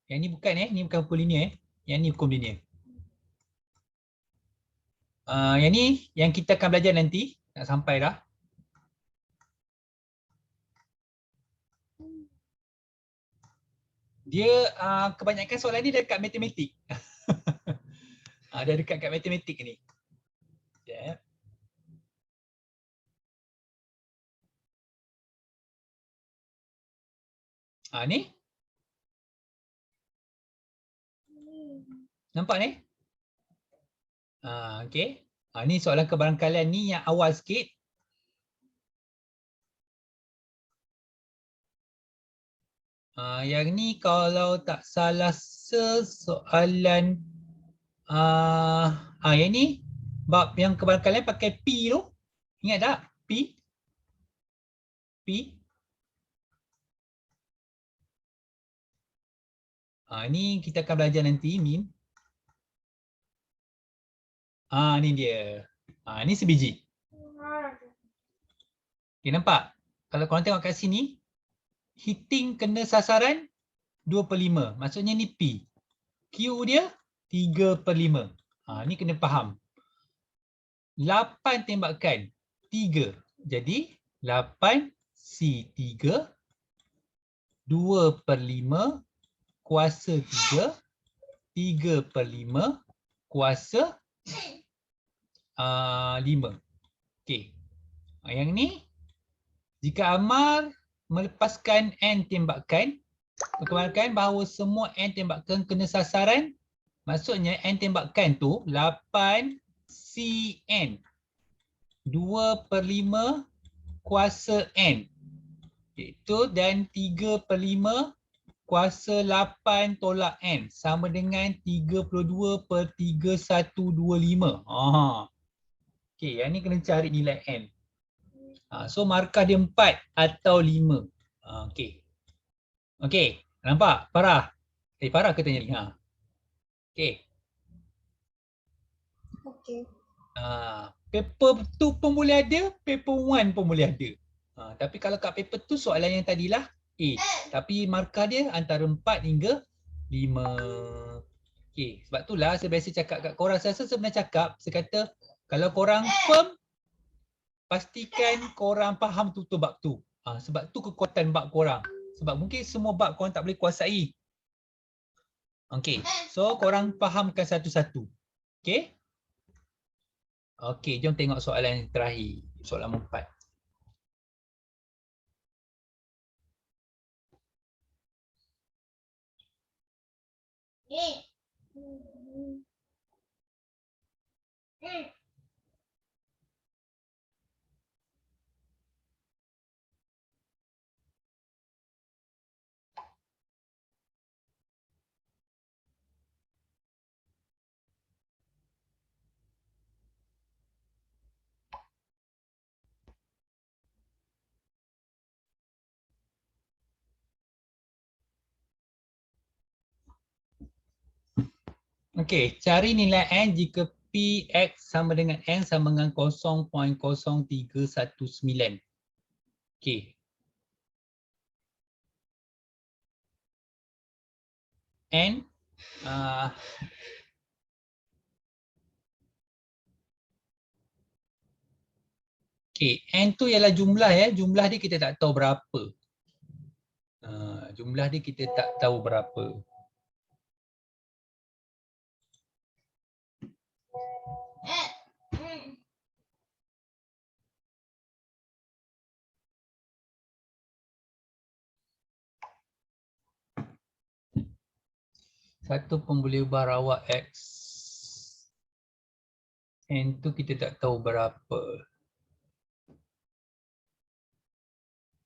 Yang ni bukan ni bukan hukum linear Yang ni hukum linear. Yang ni yang kita akan belajar nanti. Nak sampai dah. Dia kebanyakan soalan ni dekat matematik. Dah dekat kat matematik ni. Sekejap. Ni. Nampak ni? Okey. Ni soalan kebarangkalian ni yang awal sikit. Yang ni kalau tak salah soalan yang ni bab yang kebarangkalian pakai P tu. Ingat tak? P. Ni kita akan belajar nanti min. Ni dia. Ni sebiji. Okay, nampak? Kalau korang tengok kat sini, hitting kena sasaran 2/5. Maksudnya ni P. Q dia 3/5. Ni kena faham. 8 tembakan 3. Jadi 8 C3 2/5 kuasa 3 3/5 kuasa 5. Okey. Yang ni jika Ammar melepaskan N tembakan, berkemalukan bahawa semua N tembakan kena sasaran, maksudnya N tembakan tu 8 CN 2/5 kuasa N iaitu dan 3/5 kuasa 8 tolak N sama dengan 32/3125. Okey, yang ni kena cari nilai N. So markah dia 4 atau 5. Okey. Okey, nampak? Farah? Farah ke tanya ni? Okey. Okey. Paper 2 pun boleh ada, paper 1 pun boleh ada. Tapi kalau kat paper 2 soalan yang tadilah Tapi markah dia antara 4 hingga 5. Okey, sebab itulah saya biasa cakap kat korang. Saya rasa sebenarnya cakap, saya kata kalau korang firm, pastikan korang faham tutur bab tu. Sebab tu kekuatan bab korang. Sebab mungkin semua bab korang tak boleh kuasai. Okey, so korang fahamkan satu-satu. Okey? Okey, jom tengok soalan yang terakhir. Soalan 4. Okey, cari nilai n jika Px sama dengan n sama dengan 0.0319. Okey. N okey, n tu ialah jumlah ya. Jumlah dia kita tak tahu berapa. Jumlah dia kita tak tahu berapa. Satu pun boleh ubah rawak X. N tu kita tak tahu berapa.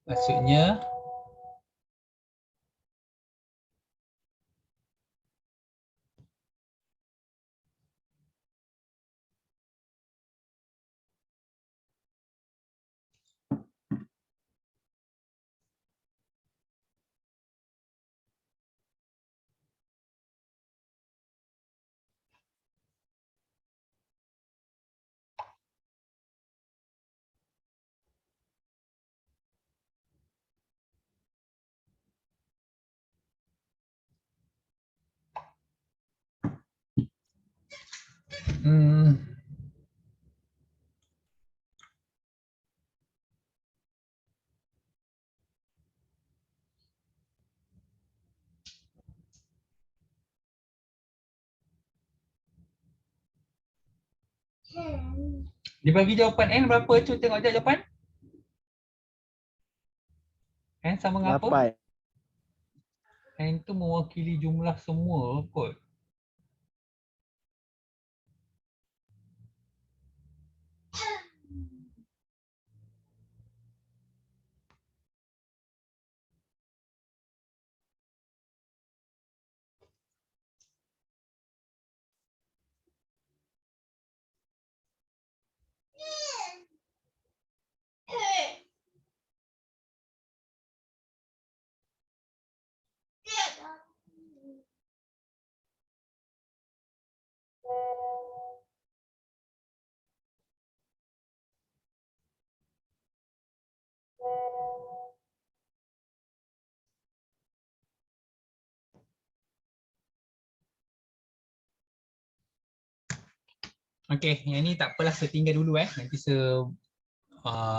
Maksudnya dia bagi jawapan N berapa? Cuba tengok je jawapan. N sama dengan apa? 8. N tu mewakili jumlah semua kot. Okey, yang ni tak apalah, saya tinggal dulu nanti saya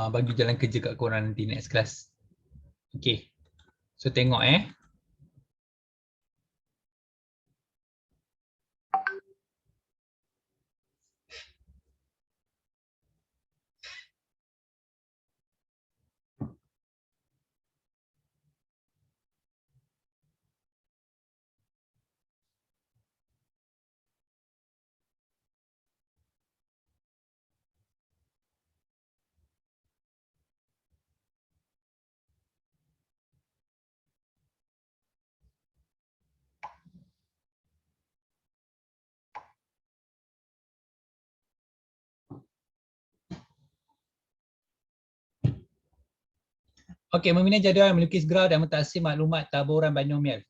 bagi jalan kerja kat korang nanti next class. Okey. So tengok Okey, membina jadual, melukis graf dan mentaksir maklumat taburan binomial.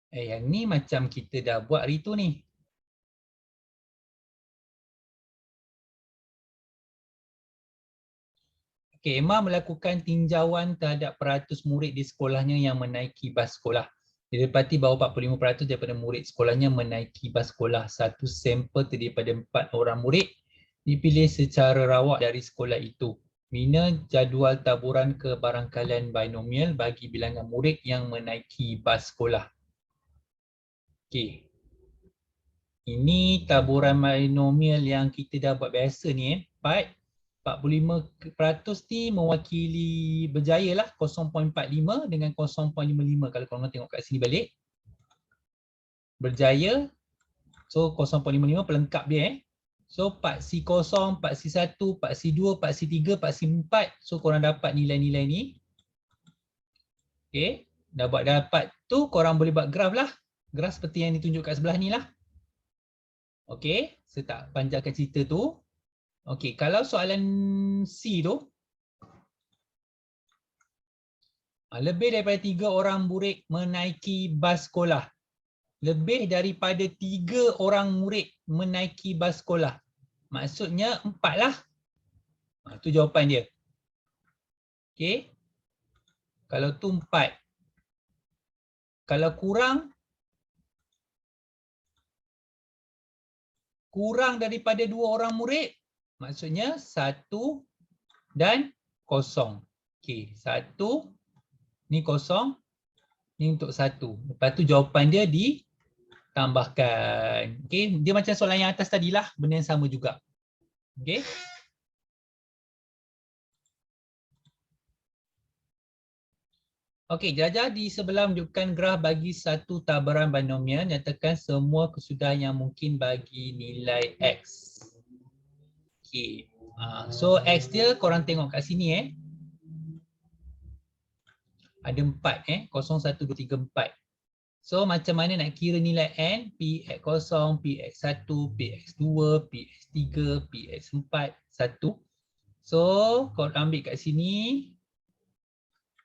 Yang ni macam kita dah buat hari tu ni. Okay, Emma melakukan tinjauan terhadap peratus murid di sekolahnya yang menaiki bas sekolah. Dia dapati bahawa 45% daripada murid sekolahnya menaiki bas sekolah. Satu sampel terdiri daripada 4 orang murid dipilih secara rawak dari sekolah itu. Bina jadual taburan kebarangkalian binomial bagi bilangan murid yang menaiki bas sekolah. Okey. Ini taburan binomial yang kita dah buat biasa ni. 45% ni mewakili berjaya lah 0.45 dengan 0.55 kalau korang tengok kat sini balik. Berjaya, so 0.55 pelengkap dia. So part C0, part C1, part C2, part C3, part C4. So korang dapat nilai-nilai ni. Okay, dah buat dapat tu korang boleh buat graf lah. Graf seperti yang ditunjuk kat sebelah ni lah. Okay, saya tak panjangkan cerita tu. Okay, kalau soalan C tu, lebih daripada 3 orang murid menaiki bas sekolah. Lebih daripada 3 orang murid menaiki bas sekolah. Maksudnya 4 lah. Tu jawapan dia. Okay. Kalau tu 4. Kalau kurang daripada 2 orang murid, maksudnya 1 dan 0. Okay, 1, ni 0, ni untuk 1. Lepas tu jawapan dia ditambahkan. Okay, dia macam soalan yang atas tadi lah, benda yang sama juga. Okay. Okey, jelajah di sebelah menunjukkan graf bagi satu taburan binomial. Nyatakan semua kesudahan yang mungkin bagi nilai X. Okey, so X dia korang tengok kat sini ada 4 0, 1, 2, 3, 4. So macam mana nak kira nilai N? Px0, Px1, Px2, Px3, Px4, 1. So korang ambil kat sini.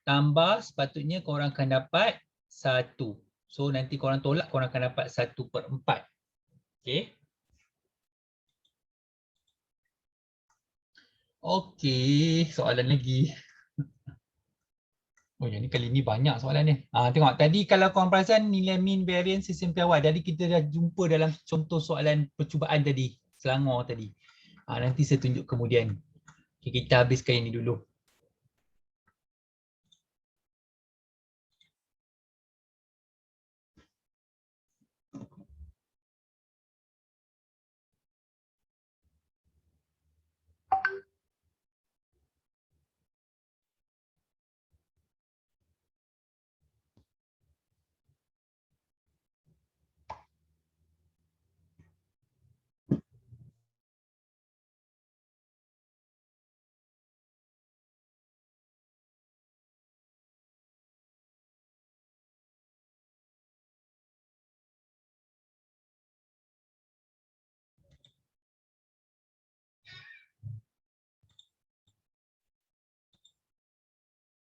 Tambah sepatutnya korang akan dapat 1. So nanti korang tolak, korang akan dapat 1/4. Okay. Okay, soalan lagi. Oh yang ni kali ni banyak soalan ni. Tengok tadi kalau korang perasan nilai mean variance sistem piawai. Jadi kita dah jumpa dalam contoh soalan percubaan tadi. Selangor tadi. Nanti saya tunjuk kemudian. Okay, kita habiskan ini dulu.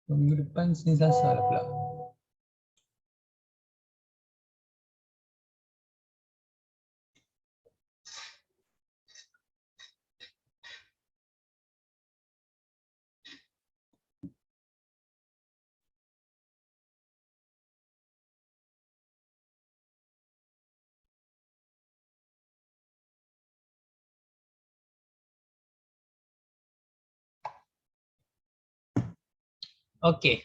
Minggu depan Senin Selasa lah pula. Okey.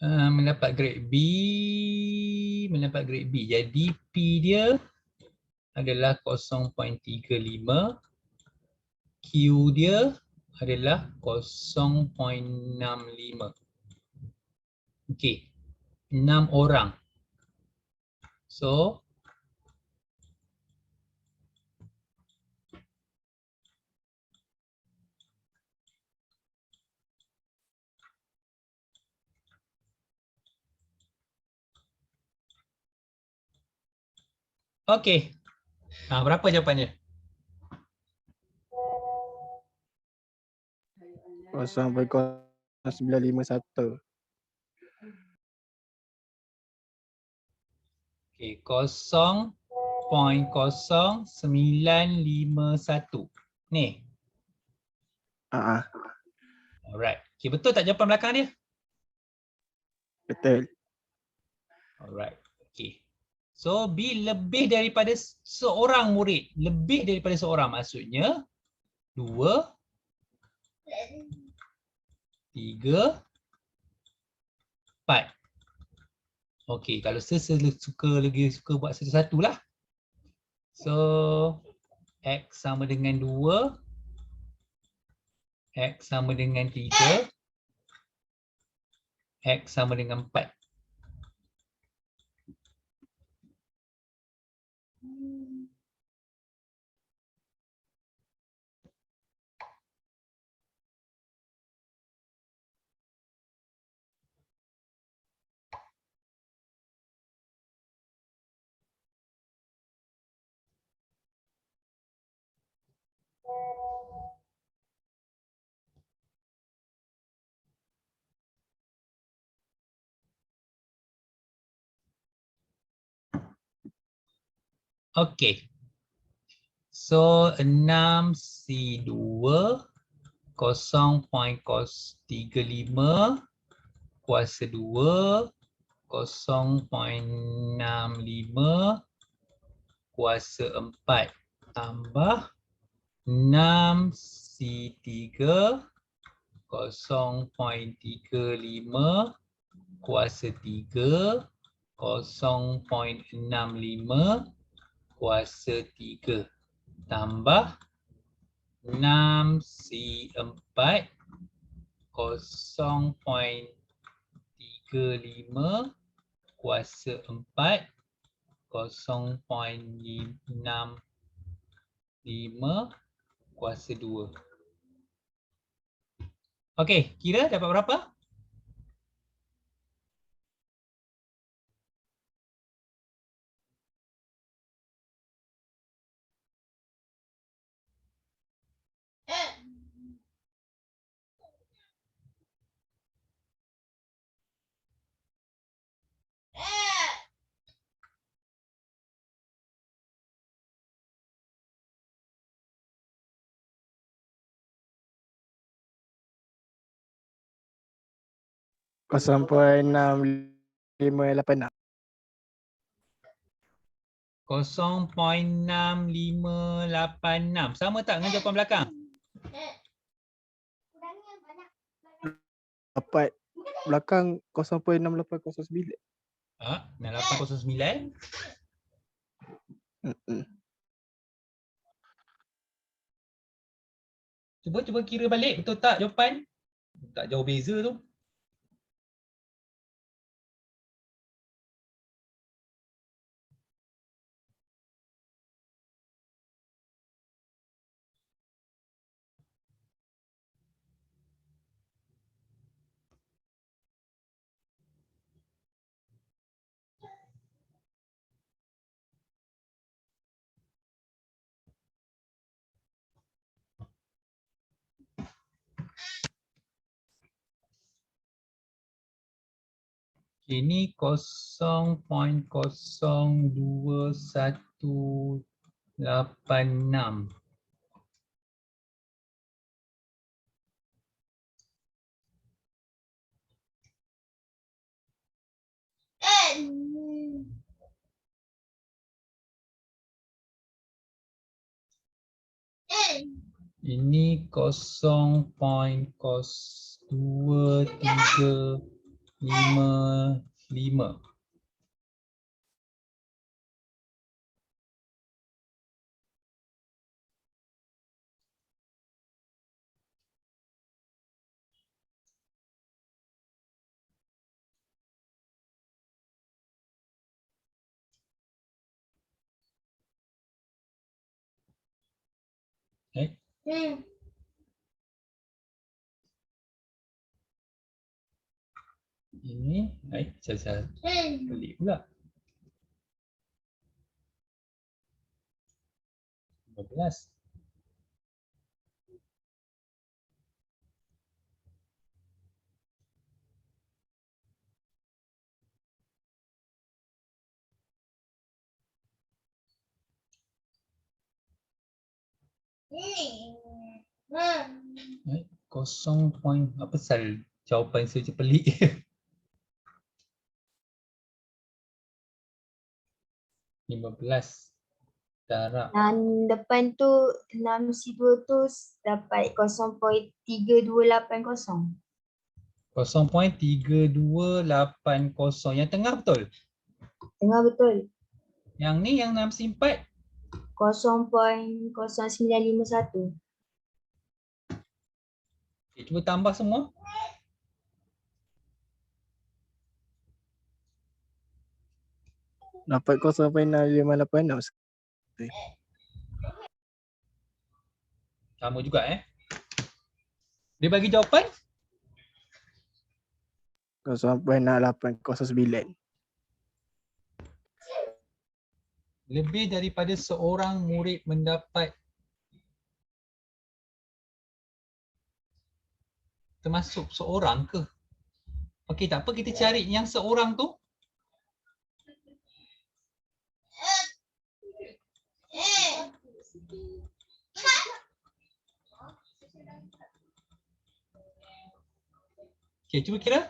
Mendapat grade B, mendapat grade B. Jadi P dia adalah 0.35, Q dia adalah 0.65. Okey, 6 orang. So okey. Berapa jawapannya? 0.0 951. Okey, 0.0951. Ni. Ah, Alright. Okey, betul tak jawapan belakang dia? betul. Alright. Okey. So B lebih daripada seorang murid. Lebih daripada seorang maksudnya 2, 3, 4. Okey, kalau lagi suka buat satu-satu lah. So X sama dengan 2, X sama dengan 3, X sama dengan 4. Okey. So 6C2 0.35 kuasa 2 0.65 kuasa 4 tambah 6C3 0.35 kuasa 3 0.65 kuasa 3 tambah 6C4 0.35 kuasa 4 0.65 kuasa 2. Okey, kira dapat berapa? Kosong poin 6586. 0.6586. Sama tak dengan jawapan belakang? Dapat belakang 0.6809. 6809. Mm-mm. Cuba kira balik, betul tak jawapan? Tak jauh beza tu. Ini 0.02186. Ini 0.2355. Eh? Ini, saya pelik pula. 15. Kosong point apa pasal jawapan saya je pelik. (15) darab Dan depan tu 6C2 tu dapat 0.3280. 0.3280. Yang tengah betul? Tengah betul. Yang ni yang 6C4 0.0951. cuba tambah semua. Dapat 0.586. Sama juga Dia bagi jawapan 0.6809. lebih daripada seorang murid mendapat, termasuk seorang ke? Okey, tak apa, kita cari yang seorang tu. Okey, cuba kira.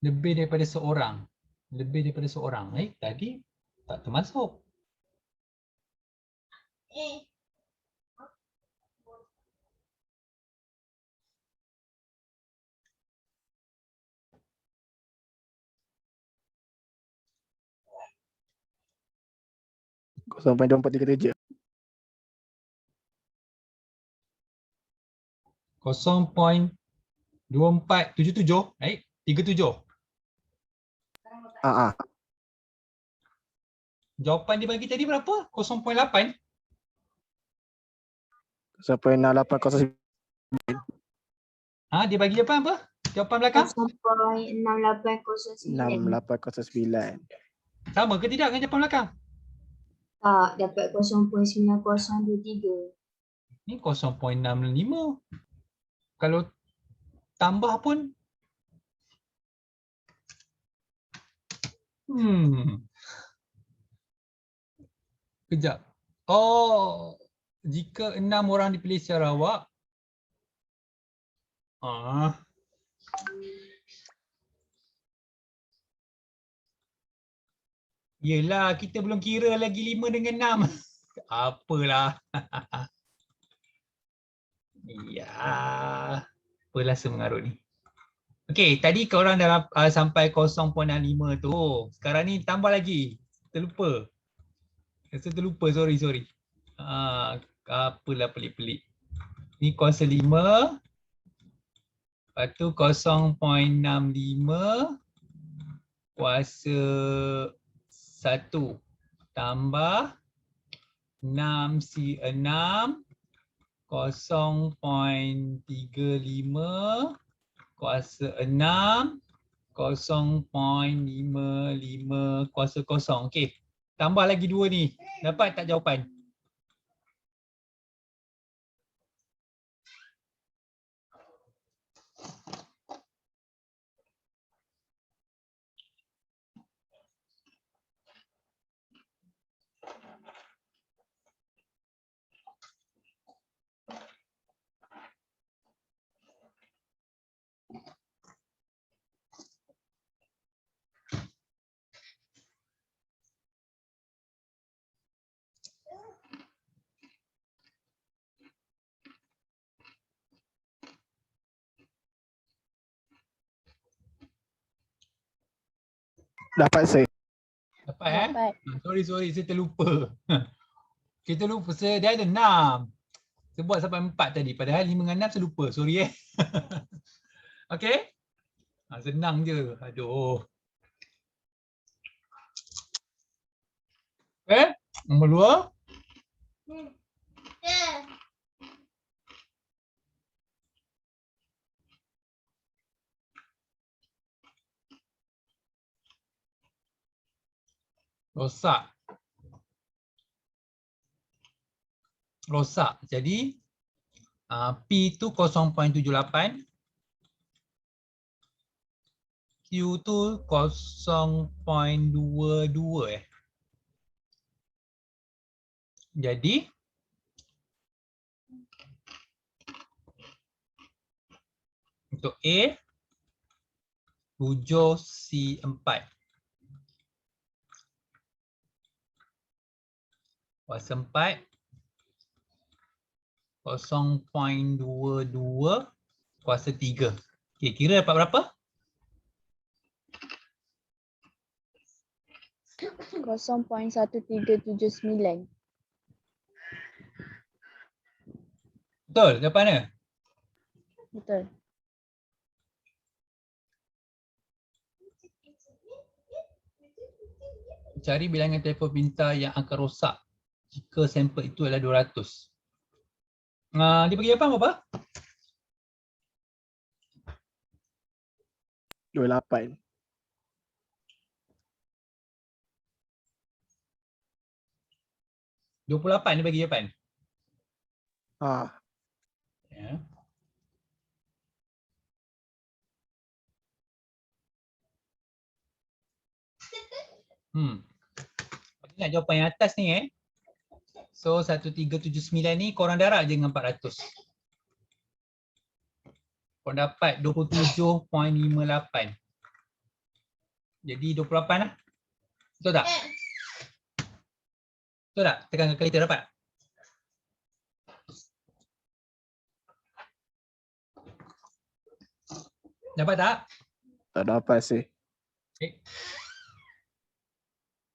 Lebih daripada seorang. Lebih daripada seorang. Tadi tak termasuk. Sampai 2437. 0.2477. 37. Jawapan dia bagi tadi berapa? 0.8. 0.6809. Dia bagi jawapan apa? Jawapan belakang? 0.6809. 6809. Sama ke tidak dengan jawapan belakang? Tak, dapat 0.9023. Ni 0.65. Kalau tambah pun kejap. Jika 6 orang dipilih secara awak. Yelah, kita belum kira lagi 5 dengan 6. Apalah. Ya. Apalah semengarut ni. Okey, tadi korang dah sampai 0.65 tu. Sekarang ni tambah lagi. Terlupa. Sorry. Apalah pelik-pelik. Ni kuasa 5. Lepas tu 0.65 kuasa 1 tambah 6C6 0.35 kuasa 6 0.55 kuasa 0. Okey. Tambah lagi 2 ni. Dapat tak jawapan? Dapat saya. Dapat Dapat. Sorry, saya terlupa. Kita lupa, dia ada 6. Saya buat sampai 4 tadi. Padahal 5 dengan 6 saya lupa. Sorry Okey. Senang je. Aduh. Nombor 2. Rosak. Jadi P tu 0.78. Q tu 0.22 Jadi untuk A 7C4 kuasa 4 0.22 kuasa 3. Okay, kira dapat berapa? 0.1379. Betul, jawapan mana? Betul. Cari bilangan telefon pintar yang akan rosak jika sampel itu adalah 200. Dia bagi jawapan berapa? 28. 28 dia bagi jawapan. Ah, Ya. Ingat jawapan yang atas ni So 1379 ni korang darab je dengan 400. Korang dapat 27.58. Jadi 28 lah. Betul tak? Betul tak? Tekan kalkulator dapat? Dapat tak? tak dapat sih.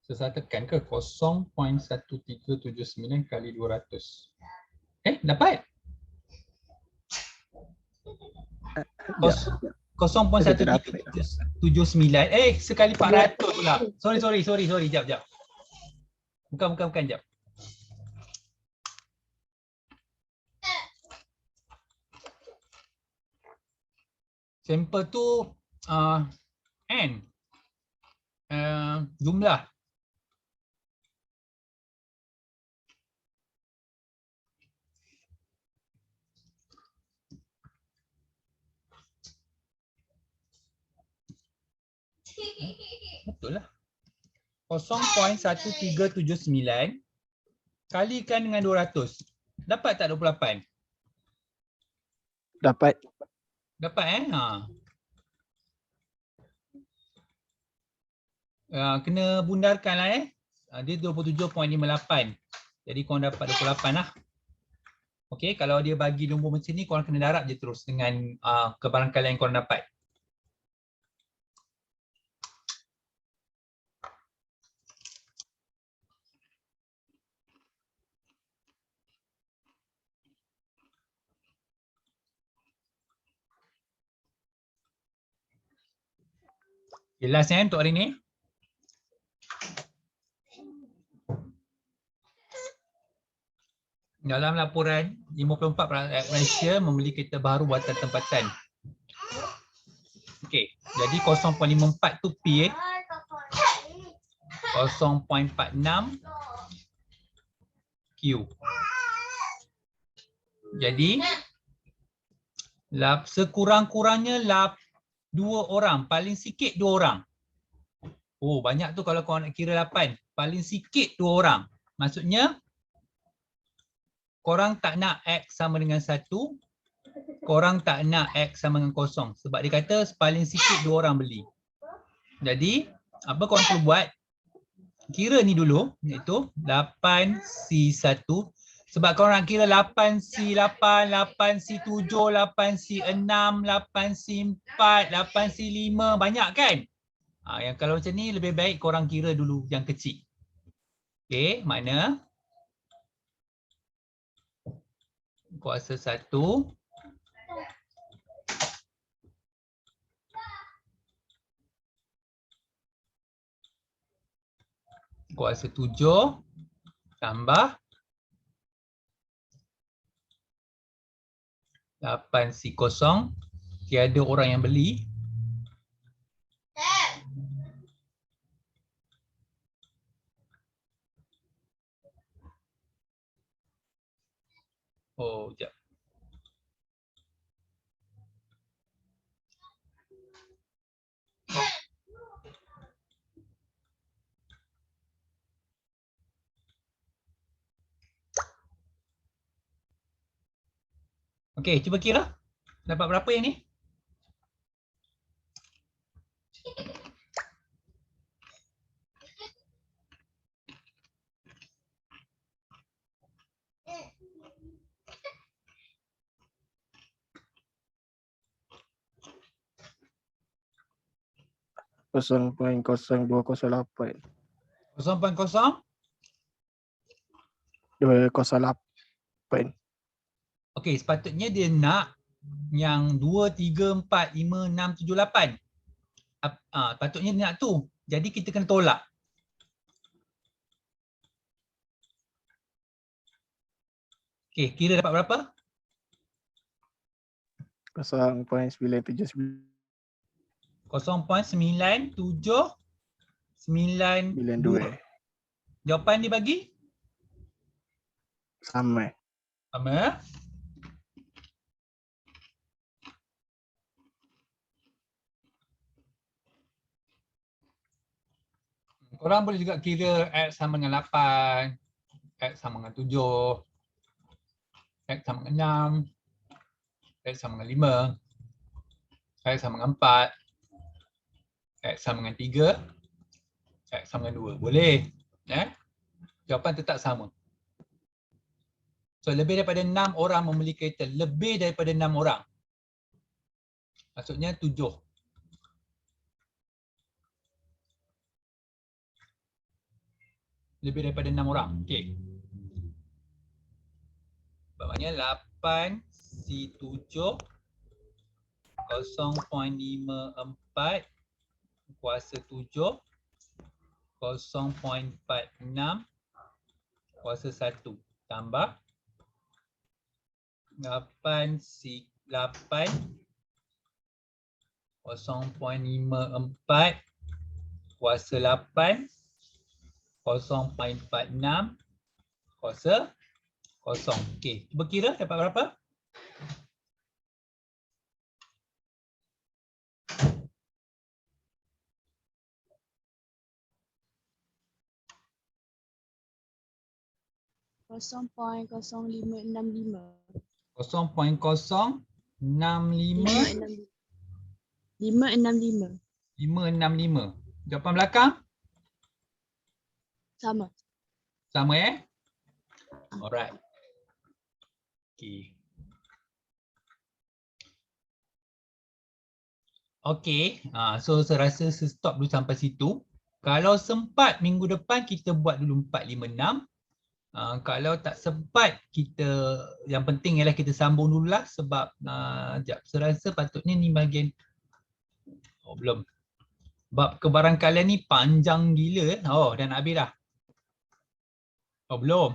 So saya tekan ke 0.1379 kali 200. Dapat? Ya. 0.1379 sekali 400 pula. Sorry, jap. Bukan, jap. Sampel tu N jumlah. Betul lah. 0.1379 kalikan dengan 200. Dapat tak 28? Dapat. Dapat kena bundarkan lah dia 27.58. Jadi korang dapat 28 lah. Okey, kalau dia bagi nombor macam ni korang kena darab je terus dengan kebarangkalian yang korang dapat. Jelas untuk hari ni? Dalam laporan 54% rakyat Malaysia membeli kereta baru buatan tempatan. Okey, jadi 0.54 tu P 0.46 Q. Jadi sekurang-kurangnya 2 orang, paling sikit 2 orang. Oh, banyak tu kalau kau nak kira 8. Paling sikit 2 orang. Maksudnya korang tak nak X sama dengan 1, korang tak nak X sama dengan 0. Sebab dia kata paling sikit 2 orang beli. Jadi, apa korang perlu buat? Kira ni dulu, iaitu 8C1. Sebab korang nak kira 8C8, 8C7, 8C6, 8C4, 8C5, banyak kan? Yang kalau macam ni lebih baik korang kira dulu yang kecil. Okey, makna kuasa 1 kuasa 7 tambah 8C0, tiada orang yang beli. Oh, sekejap. Okey, cuba kira. Dapat berapa yang ni? Kosong poin 0208. 0.0. 208. Okey, sepatutnya dia nak yang 2, 3, 4, 5, 6, 7, 8. Patutnya dia nak tu. Jadi kita kena tolak. Okey, kira dapat berapa? 0.979. 0.9792. Jawapan dibagi? Sama. Sama. Korang boleh juga kira X sama dengan 8, X sama dengan 7, X sama dengan 6, X sama dengan 5, X sama dengan 4, X sama dengan 3, X sama dengan 2. Boleh. Jawapan tetap sama. So lebih daripada 6 orang membeli kereta. Lebih daripada 6 orang. Maksudnya 7. Lebih daripada 6 orang. Okey. Maksudnya 8 C7 0.54 kuasa 7 0.46 kuasa 1 tambah 8 C8 0.54 kuasa 8 0.46 kuasa 0. Okey, cuba kira dapat berapa? Kosong poin 0565. 0.065 565. 565. Jawapan belakang? Sama. Sama Alright. Okay. Okay, so saya rasa stop dulu sampai situ. Kalau sempat minggu depan kita buat dulu 4, 5, 6. Kalau tak sempat kita, yang penting ialah kita sambung dululah sebab sekejap, saya rasa patutnya ni bahagian belum. Bab kebarangkalian ni panjang gila dah nak habis dah. Belum.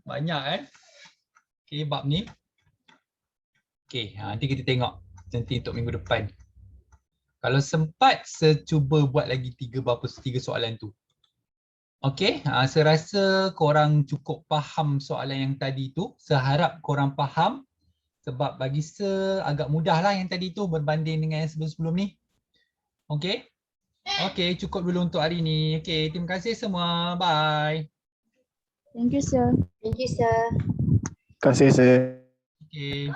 Banyak Okay, bab ni. Okay, nanti kita tengok nanti untuk minggu depan. Kalau sempat saya cuba buat lagi 3 soalan tu. Okay, saya rasa korang cukup faham soalan yang tadi tu. Saya harap korang faham sebab bagi saya agak mudah lah yang tadi tu berbanding dengan yang sebelum-sebelum ni. Okay? Okay, cukup dulu untuk hari ni. Okay, terima kasih semua. Bye. Thank you, sir. Thank you, sir. Kasih saya. Okay.